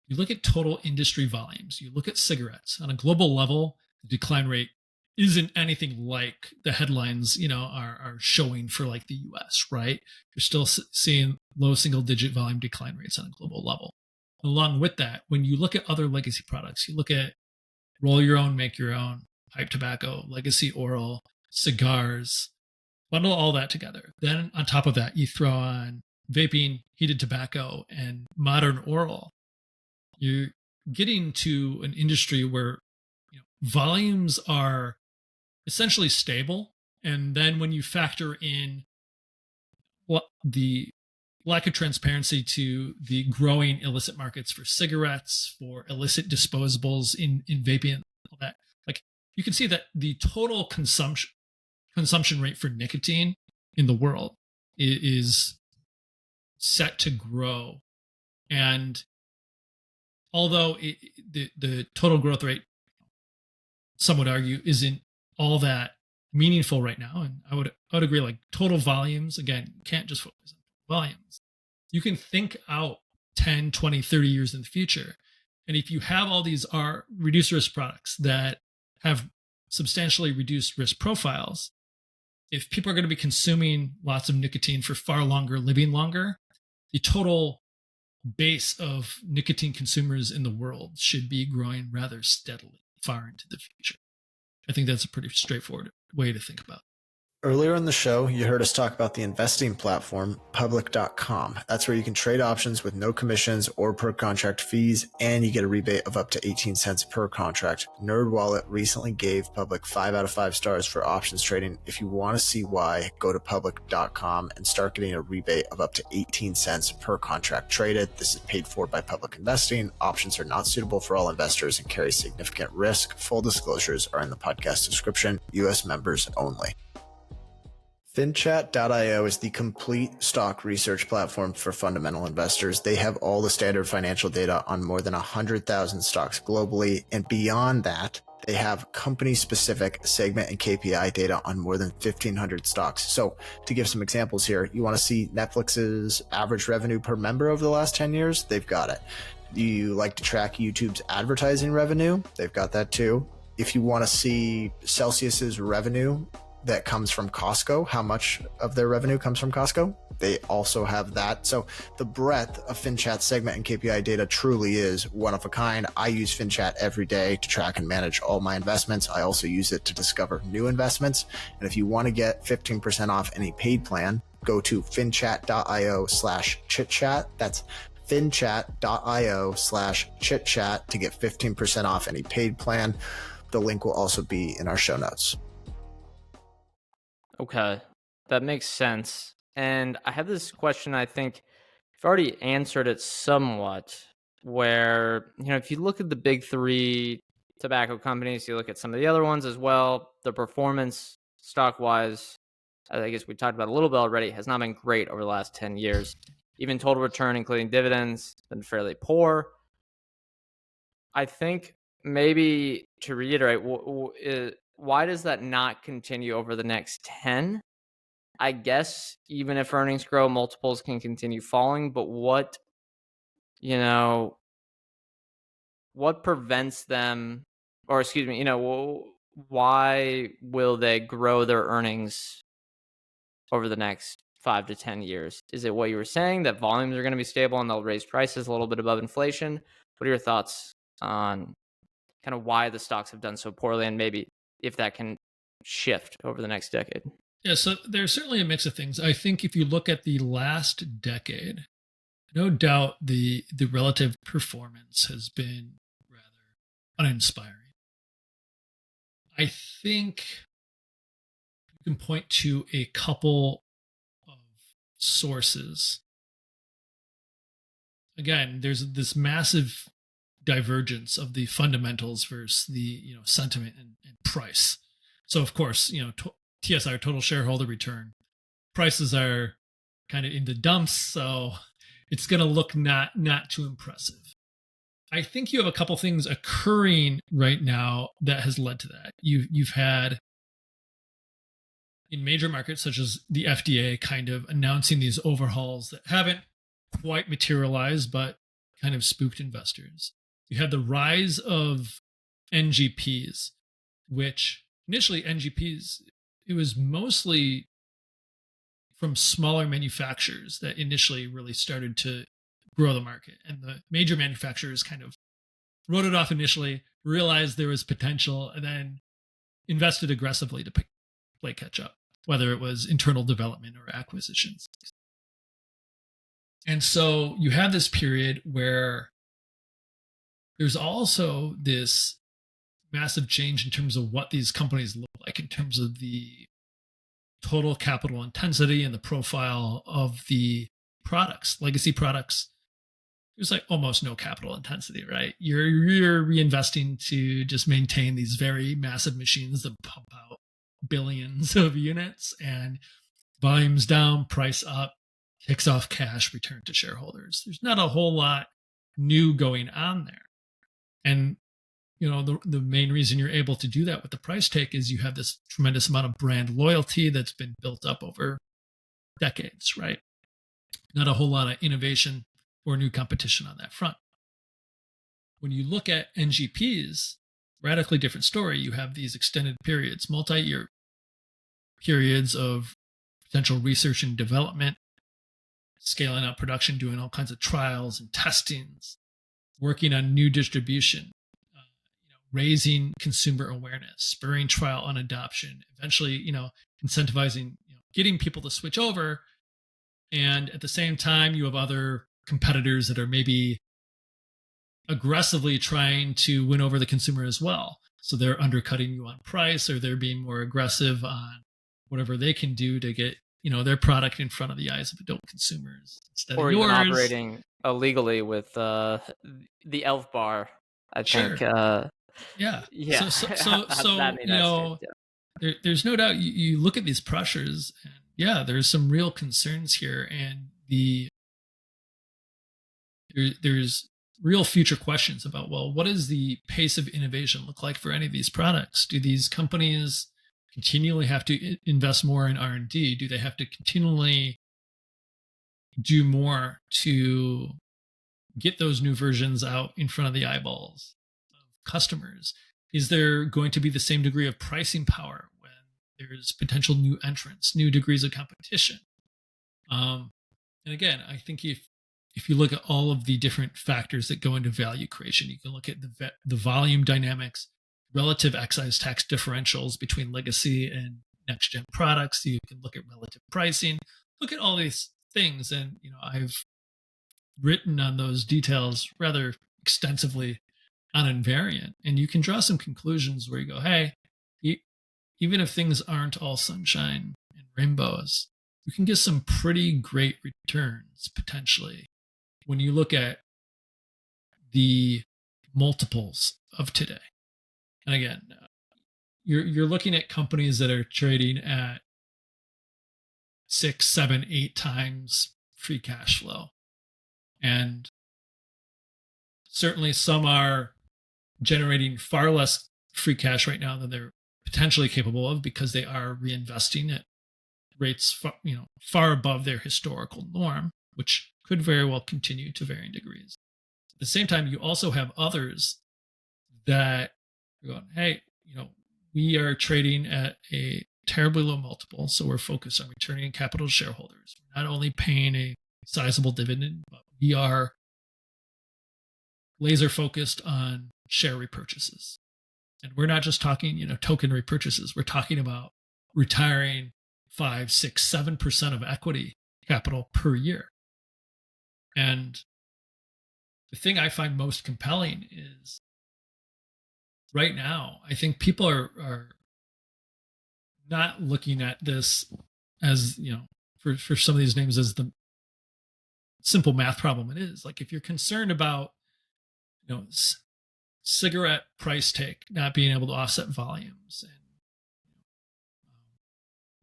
you look at total industry volumes, you look at cigarettes on a global level, the decline rate isn't anything like the headlines, are showing for like the US, right? You're still seeing low single digit volume decline rates on a global level. Along with that, when you look at other legacy products, you look at roll your own, make your own, pipe tobacco, legacy oral, cigars, bundle all that together. Then on top of that, you throw on vaping, heated tobacco, and modern oral. You're getting to an industry where volumes are essentially stable. And then when you factor in what the lack of transparency to the growing illicit markets for cigarettes, for illicit disposables in vaping, all that, like you can see that the total consumption rate for nicotine in the world is set to grow. And although the total growth rate, some would argue, isn't all that meaningful right now, and I would agree, like total volumes, again, you can't just focus on volumes. You can think out 10, 20, 30 years in the future. And if you have all these reduced risk products that have substantially reduced risk profiles, if people are going to be consuming lots of nicotine for far longer, living longer, the total base of nicotine consumers in the world should be growing rather steadily far into the future. I think that's a pretty straightforward way to think about it. Earlier in the show, you heard us talk about the investing platform, public.com. That's where you can trade options with no commissions or per contract fees, and you get a rebate of up to 18 cents per contract. NerdWallet recently gave Public 5 out of 5 stars for options trading. If you want to see why, go to public.com and start getting a rebate of up to 18 cents per contract traded. This is paid for by Public Investing. Options are not suitable for all investors and carry significant risk. Full disclosures are in the podcast description. U.S. members only. FinChat.io is the complete stock research platform for fundamental investors. They have all the standard financial data on more than 100,000 stocks globally. And beyond that, they have company-specific segment and KPI data on more than 1,500 stocks. So to give some examples here, you want to see Netflix's average revenue per member over the last 10 years? They've got it. Do you like to track YouTube's advertising revenue? They've got that too. If you want to see Celsius's revenue that comes from Costco, how much of their revenue comes from Costco, they also have that. So the breadth of FinChat segment and KPI data truly is one of a kind. I use FinChat every day to track and manage all my investments. I also use it to discover new investments. And if you want to get 15% off any paid plan, go to finchat.io/chitchat. That's finchat.io/chitchat to get 15% off any paid plan. The link will also be in our show notes. Okay, that makes sense. And I have this question, I think you've already answered it somewhat, where, if you look at the big three tobacco companies, you look at some of the other ones as well, the performance stock-wise, I guess we talked about a little bit already, has not been great over the last 10 years. Even total return, including dividends, been fairly poor. I think maybe to reiterate, why does that not continue over the next 10? I guess even if earnings grow, multiples can continue falling, but what prevents them, or excuse me, why will they grow their earnings over the next 5 to 10 years? Is it what you were saying, that volumes are going to be stable and they'll raise prices a little bit above inflation? What are your thoughts on kind of why the stocks have done so poorly, and maybe if that can shift over the next decade? Yeah, so there's certainly a mix of things. I think if you look at the last decade, no doubt the relative performance has been rather uninspiring. I think you can point to a couple of sources. Again, there's this massive divergence of the fundamentals versus the sentiment and price. So of course, TSR, total shareholder return, prices are kind of in the dumps, so it's going to look not too impressive. I think you have a couple things occurring right now that has led to that. You've had in major markets such as the FDA kind of announcing these overhauls that haven't quite materialized but kind of spooked investors. You had the rise of NGPs, which initially NGPs, it was mostly from smaller manufacturers that initially really started to grow the market. And the major manufacturers kind of wrote it off initially, realized there was potential, and then invested aggressively to play catch up, whether it was internal development or acquisitions. And so you have this period where there's also this massive change in terms of what these companies look like, in terms of the total capital intensity and the profile of the products. Legacy products, there's like almost no capital intensity, right? You're reinvesting to just maintain these very massive machines that pump out billions of units, and volumes down, price up, kicks off cash, return to shareholders. There's not a whole lot new going on there. And the main reason you're able to do that with the price take is you have this tremendous amount of brand loyalty that's been built up over decades, right? Not a whole lot of innovation or new competition on that front. When you look at NGPs, radically different story. You have these extended periods, multi-year periods of potential research and development, scaling up production, doing all kinds of trials and testings, working on new distribution, raising consumer awareness, spurring trial and adoption, eventually, incentivizing, getting people to switch over. And at the same time, you have other competitors that are maybe aggressively trying to win over the consumer as well. So they're undercutting you on price, or they're being more aggressive on whatever they can do to get, their product in front of the eyes of adult consumers instead or of yours. Even operating illegally with the Elf Bar, I think. Yeah. Yeah. So there's no doubt you look at these pressures, and yeah, there's some real concerns here, and there's real future questions about, well, what does the pace of innovation look like for any of these products? Do these companies continually have to invest more in R&D? Do they have to continually do more to get those new versions out in front of the eyeballs of customers? Is there going to be the same degree of pricing power when there's potential new entrants, new degrees of competition? And again, I think if you look at all of the different factors that go into value creation, you can look at the volume dynamics, relative excise tax differentials between legacy and next gen products. You can look at relative pricing, look at all these things. And, I've written on those details rather extensively on Invariant, and you can draw some conclusions where you go, hey, even if things aren't all sunshine and rainbows, you can get some pretty great returns potentially when you look at the multiples of today. And again, you're looking at companies that are trading at 6, 7, 8 times free cash flow. And certainly some are generating far less free cash right now than they're potentially capable of, because they are reinvesting at rates far above their historical norm, which could very well continue to varying degrees. At the same time, you also have others that are going, hey, we are trading at a terribly low multiple, so we're focused on returning capital to shareholders. We're not only paying a sizable dividend, but we are laser focused on share repurchases. And we're not just talking, token repurchases. We're talking about retiring 5, 6, 7% of equity capital per year. And the thing I find most compelling is right now, I think people are not looking at this as, for some of these names as the simple math problem it is. Like, if you're concerned about, cigarette price take not being able to offset volumes, and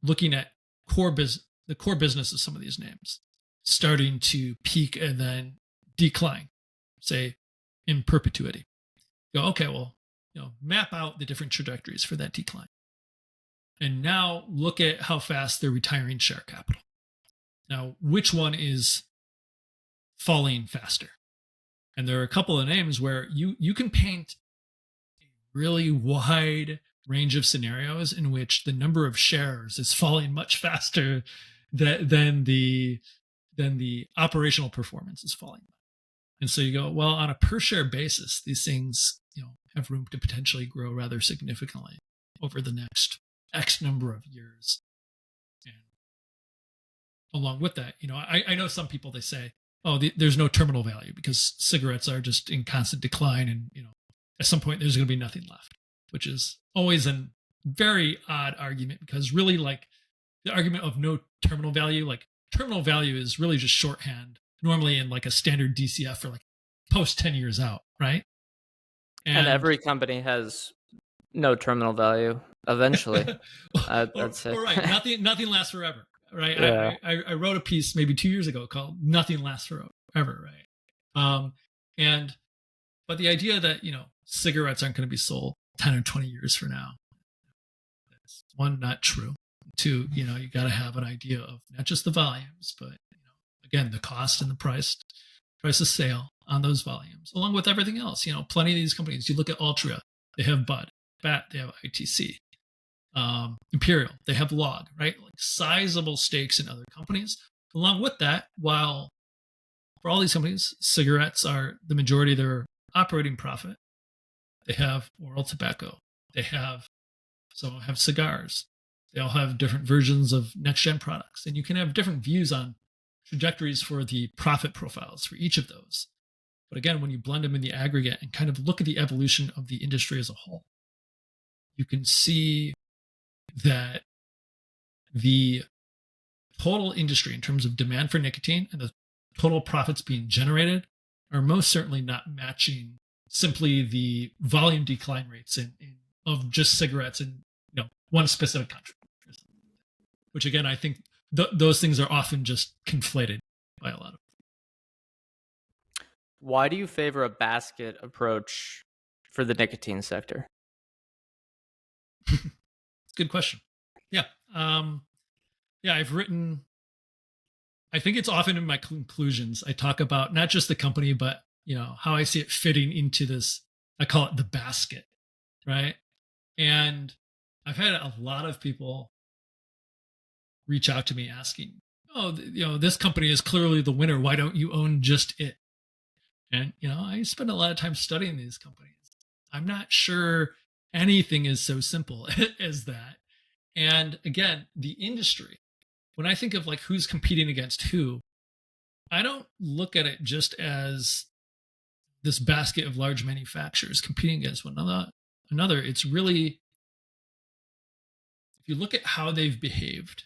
looking at the core business of some of these names starting to peak and then decline, say in perpetuity, go, okay, well, map out the different trajectories for that decline. And now look at how fast they're retiring share capital. Now, which one is falling faster? And there are a couple of names where you can paint a really wide range of scenarios in which the number of shares is falling much faster than the operational performance is falling. And so you go, well, on a per share basis, these things have room to potentially grow rather significantly over the next X number of years. And along with that, I know some people, they say, oh, there's no terminal value because cigarettes are just in constant decline, and at some point there's going to be nothing left, which is always a very odd argument, because really, like, the argument of no terminal value, like, terminal value is really just shorthand normally in like a standard DCF for like post 10 years out, right? And every company has no terminal value eventually. I'd say. Right. Nothing lasts forever, right? Yeah. I wrote a piece maybe 2 years ago called "Nothing Lasts Forever," right? But the idea that cigarettes aren't going to be sold 10 or 20 years from now, that's one, not true. Two, you got to have an idea of not just the volumes, but again, the cost and the price of sale on those volumes, along with everything else. Plenty of these companies, you look at Altria, they have Bud. BAT, they have ITC. Imperial, they have Log, right? Like sizable stakes in other companies. Along with that, while for all these companies, cigarettes are the majority of their operating profit, they have oral tobacco. They have cigars. They all have different versions of next-gen products. And you can have different views on trajectories for the profit profiles for each of those. But again, when you blend them in the aggregate and kind of look at the evolution of the industry as a whole, you can see that the total industry in terms of demand for nicotine and the total profits being generated are most certainly not matching simply the volume decline rates of just cigarettes in one specific country. Which again, I think those things are often just conflated by a lot of. Why do you favor a basket approach for the nicotine sector? Good question. Yeah. I've written, I think it's often in my conclusions, I talk about not just the company, but how I see it fitting into this, I call it the basket, right? And I've had a lot of people reach out to me asking, this company is clearly the winner. Why don't you own just it? And, I spend a lot of time studying these companies. I'm not sure anything is so simple as that. And again, the industry, when I think of like who's competing against who, I don't look at it just as this basket of large manufacturers competing against one another. It's really, if you look at how they've behaved,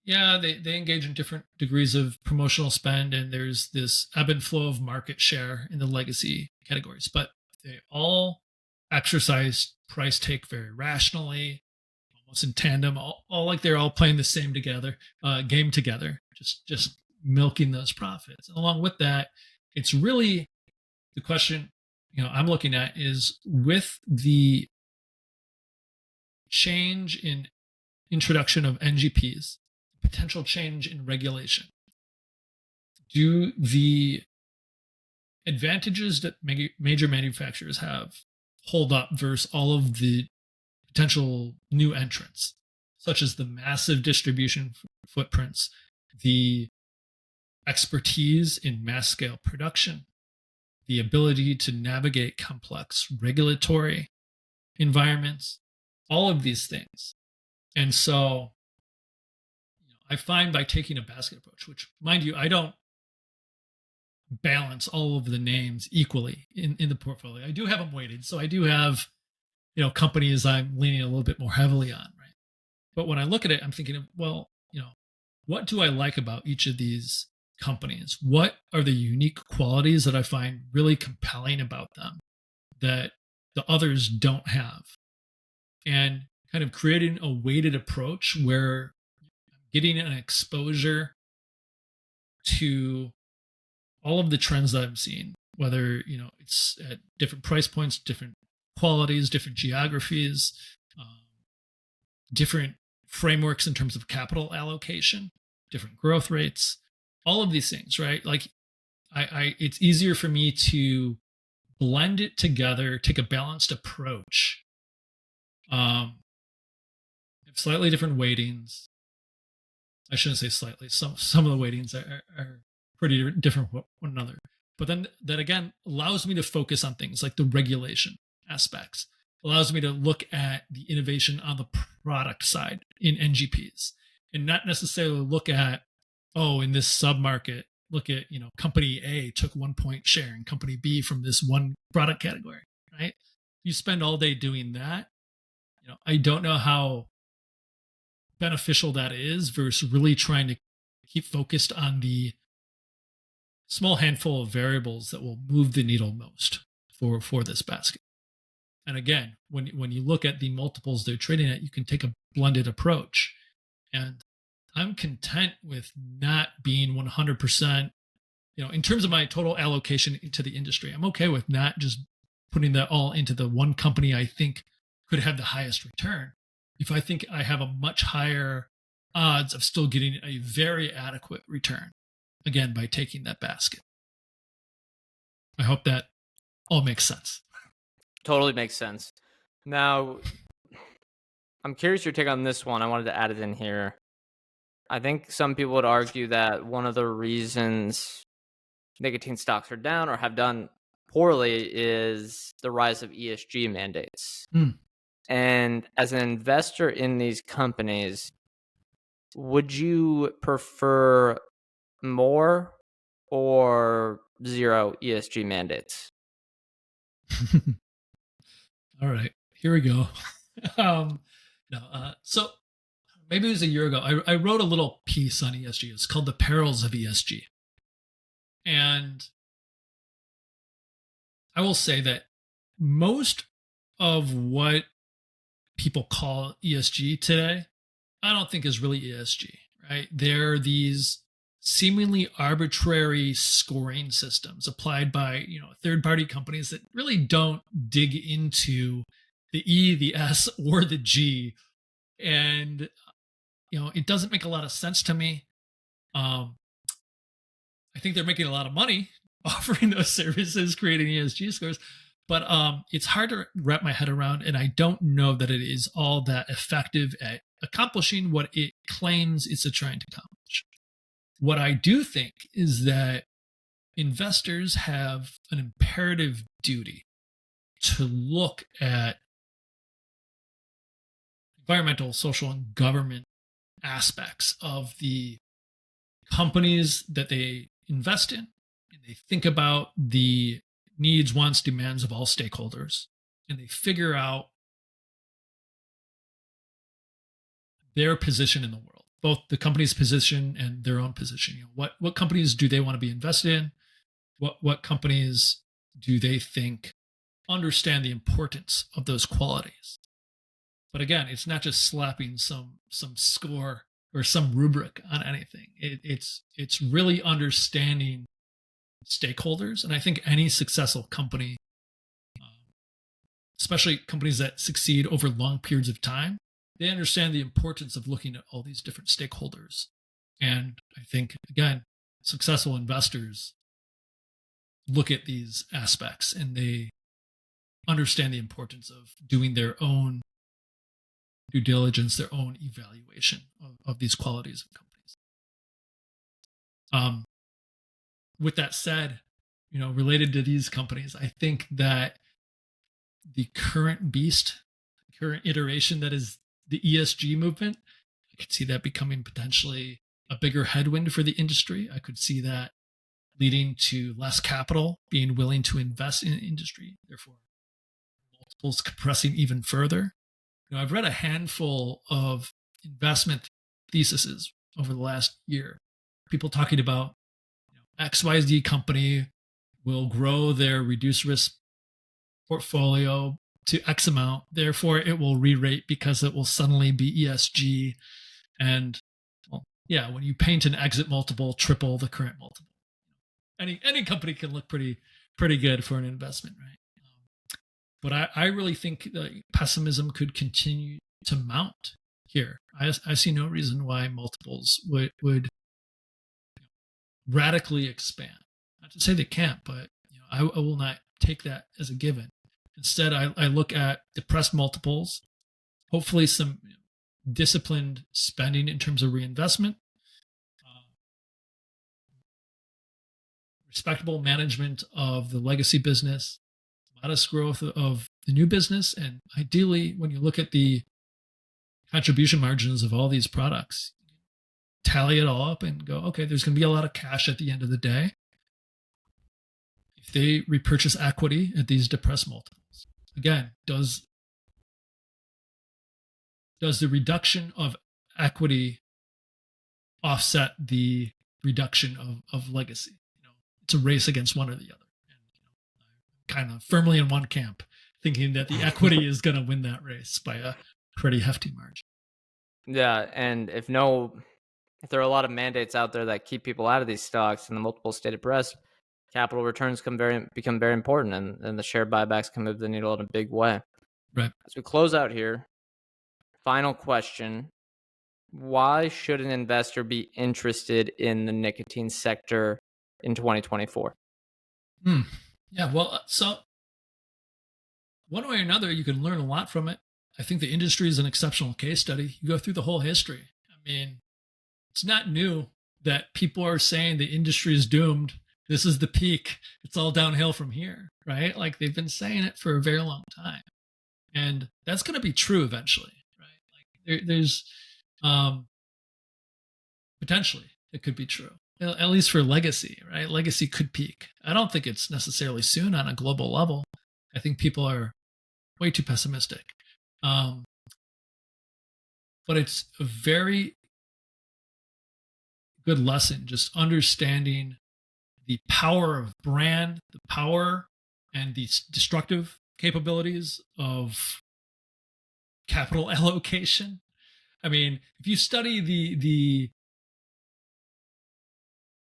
they engage in different degrees of promotional spend, and there's this ebb and flow of market share in the legacy categories, but they all exercise price take very rationally, almost in tandem, all like they're all playing the same game together, just milking those profits. And along with that, it's really the question I'm looking at is with the change in introduction of NGPs, potential change in regulation, do the advantages that major manufacturers have hold up versus all of the potential new entrants, such as the massive distribution footprints, the expertise in mass scale production, the ability to navigate complex regulatory environments, all of these things. And so I find by taking a basket approach, which mind you, I don't balance all of the names equally in the portfolio. I do have them weighted. So I do have, companies I'm leaning a little bit more heavily on, right? But when I look at it, I'm thinking, what do I like about each of these companies? What are the unique qualities that I find really compelling about them that the others don't have? And kind of creating a weighted approach where I'm getting an exposure to all of the trends that I'm seeing, whether, it's at different price points, different qualities, different geographies, different frameworks in terms of capital allocation, different growth rates, all of these things, right? Like it's easier for me to blend it together, take a balanced approach. Have slightly different weightings. I shouldn't say slightly. Some of the weightings are pretty different from one another. But then that again allows me to focus on things like the regulation aspects, allows me to look at the innovation on the product side in NGPs and not necessarily look at, in this sub-market, look at, company A took 1 point share and company B from this one product category, right? You spend all day doing that. I don't know how beneficial that is versus really trying to keep focused on the small handful of variables that will move the needle most for this basket. And again, when you look at the multiples they're trading at, you can take a blended approach. And I'm content with not being 100%, in terms of my total allocation into the industry. I'm okay with not just putting that all into the one company I think could have the highest return. If I think I have a much higher odds of still getting a very adequate return, again, by taking that basket. I hope that all makes sense. Totally makes sense. Now, I'm curious your take on this one. I wanted to add it in here. I think some people would argue that one of the reasons nicotine stocks are down or have done poorly is the rise of ESG mandates. And as an investor in these companies, would you prefer more or zero ESG mandates? All right, here we go. So maybe it was a year ago. I wrote a little piece on ESG. It's called "The Perils of ESG," and I will say that most of what people call ESG today, I don't think is really ESG, right? There are these seemingly arbitrary scoring systems applied by, third-party companies that really don't dig into the E, the S, or the G. And, it doesn't make a lot of sense to me. I think they're making a lot of money offering those services, creating ESG scores. But it's hard to wrap my head around, and I don't know that it is all that effective at accomplishing what it claims it's trying to accomplish. What I do think is that investors have an imperative duty to look at environmental, social, and government aspects of the companies that they invest in. And they think about the needs, wants, demands of all stakeholders, and they figure out their position in the world, both the company's position and their own position. What companies do they want to be invested in? What companies do they think understand the importance of those qualities? But again, it's not just slapping some score or some rubric on anything. It's really understanding stakeholders. And I think any successful company, especially companies that succeed over long periods of time, they understand the importance of looking at all these different stakeholders. And I think, again, successful investors look at these aspects and they understand the importance of doing their own due diligence, their own evaluation of these qualities of companies. With that said, related to these companies, I think that the current beast, current iteration that is the ESG movement, I could see that becoming potentially a bigger headwind for the industry. I could see that leading to less capital being willing to invest in the industry, therefore multiples compressing even further. I've read a handful of investment theses over the last year. People talking about XYZ company will grow their reduced risk portfolio to X amount. Therefore, it will re-rate because it will suddenly be ESG. And when you paint an exit multiple, triple the current multiple. Any company can look pretty good for an investment, right? But I really think that pessimism could continue to mount here. I see no reason why multiples would radically expand. Not to say they can't, but I will not take that as a given. Instead, I look at depressed multiples, hopefully some disciplined spending in terms of reinvestment, respectable management of the legacy business, modest growth of the new business, and ideally, when you look at the contribution margins of all these products, tally it all up and go, okay, there's going to be a lot of cash at the end of the day. If they repurchase equity at these depressed multiples, again, does the reduction of equity offset the reduction of legacy? It's a race against one or the other. And I'm kind of firmly in one camp, thinking that the equity is going to win that race by a pretty hefty margin. Yeah, and if there are a lot of mandates out there that keep people out of these stocks and the multiples stay depressed, capital returns become very important, and the share buybacks can move the needle in a big way. Right. As we close out here, final question: why should an investor be interested in the nicotine sector in 2024? Yeah, well, so one way or another, you can learn a lot from it. I think the industry is an exceptional case study. You go through the whole history. I mean, it's not new that people are saying the industry is doomed. This is the peak. It's all downhill from here, right? Like they've been saying it for a very long time. And that's going to be true eventually, right? Like there's potentially it could be true, at least for legacy, right? Legacy could peak. I don't think it's necessarily soon on a global level. I think people are way too pessimistic. But it's a very good lesson, just understanding the power of brand, the power and the destructive capabilities of capital allocation. I mean, if you study the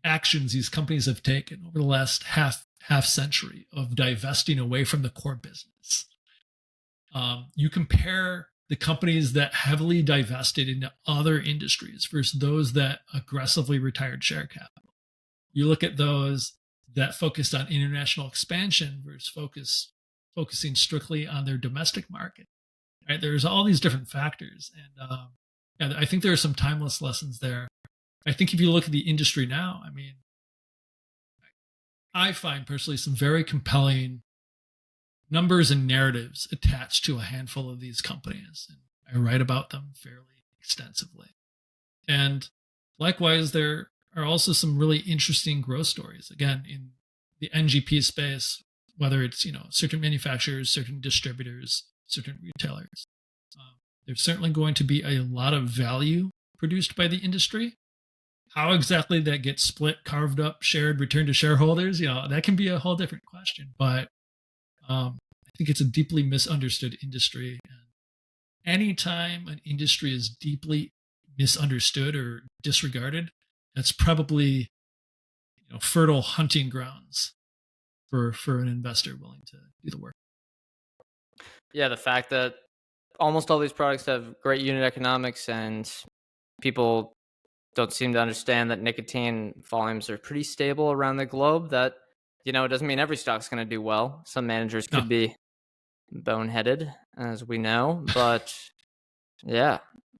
actions these companies have taken over the last half century of divesting away from the core business, you compare the companies that heavily divested into other industries versus those that aggressively retired share capital. You look at those that focused on international expansion versus focusing strictly on their domestic market. Right? There's all these different factors, and I think there are some timeless lessons there. I think if you look at the industry now, I mean, I find personally some very compelling numbers and narratives attached to a handful of these companies, and I write about them fairly extensively. And likewise, there are also some really interesting growth stories. Again, in the NGP space, whether it's certain manufacturers, certain distributors, certain retailers, there's certainly going to be a lot of value produced by the industry. How exactly that gets split, carved up, shared, returned to shareholders, that can be a whole different question. But I think it's a deeply misunderstood industry. And anytime an industry is deeply misunderstood or disregarded, that's probably fertile hunting grounds for an investor willing to do the work. Yeah, the fact that almost all these products have great unit economics and people don't seem to understand that nicotine volumes are pretty stable around the globe, that it doesn't mean every stock's going to do well. Some managers could be boneheaded, as we know, but yeah,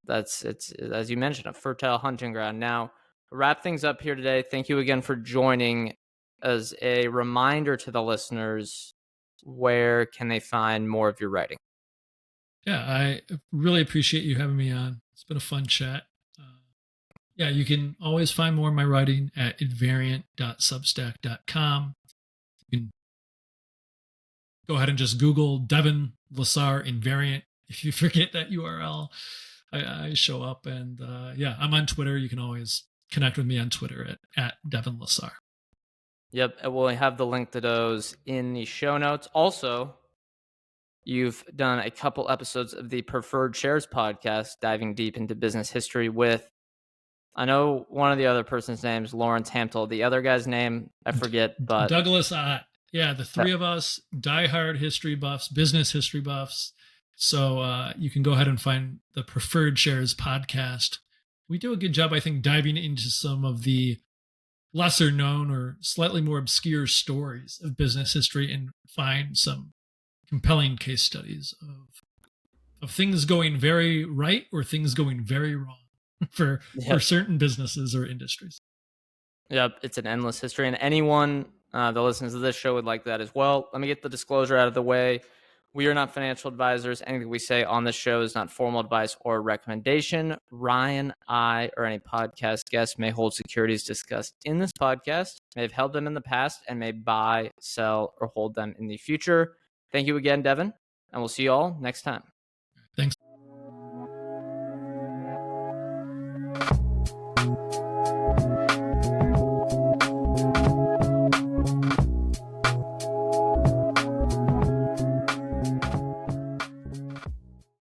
it's as you mentioned, a fertile hunting ground. Now, wrap things up here today. Thank you again for joining. As a reminder to the listeners, where can they find more of your writing? Yeah, I really appreciate you having me on. It's been a fun chat. Yeah, you can always find more of my writing at invariant.substack.com. You can go ahead and just Google Devin, LaSarre, Invariant. If you forget that URL, I show up. And yeah, I'm on Twitter. You can always connect with me on Twitter at Devin LaSarre. Yep, we'll have the link to those in the show notes. Also, you've done a couple episodes of the Preferred Shares podcast, diving deep into business history with, I know one of the other person's name is Lawrence Hamptel. The other guy's name, I forget, but Douglas Ott. Yeah, the three of us, diehard history buffs, business history buffs. So you can go ahead and find the Preferred Shares podcast. We do a good job, I think, diving into some of the lesser known or slightly more obscure stories of business history and find some compelling case studies of things going very right or things going very wrong for certain businesses or industries. Yep, it's an endless history. And anyone that listens to this show would like that as well. Let me get the disclosure out of the way. We are not financial advisors. Anything we say on this show is not formal advice or recommendation. Ryan, I, or any podcast guest may hold securities discussed in this podcast, may have held them in the past, and may buy, sell, or hold them in the future. Thank you again, Devin, and we'll see you all next time. Thanks.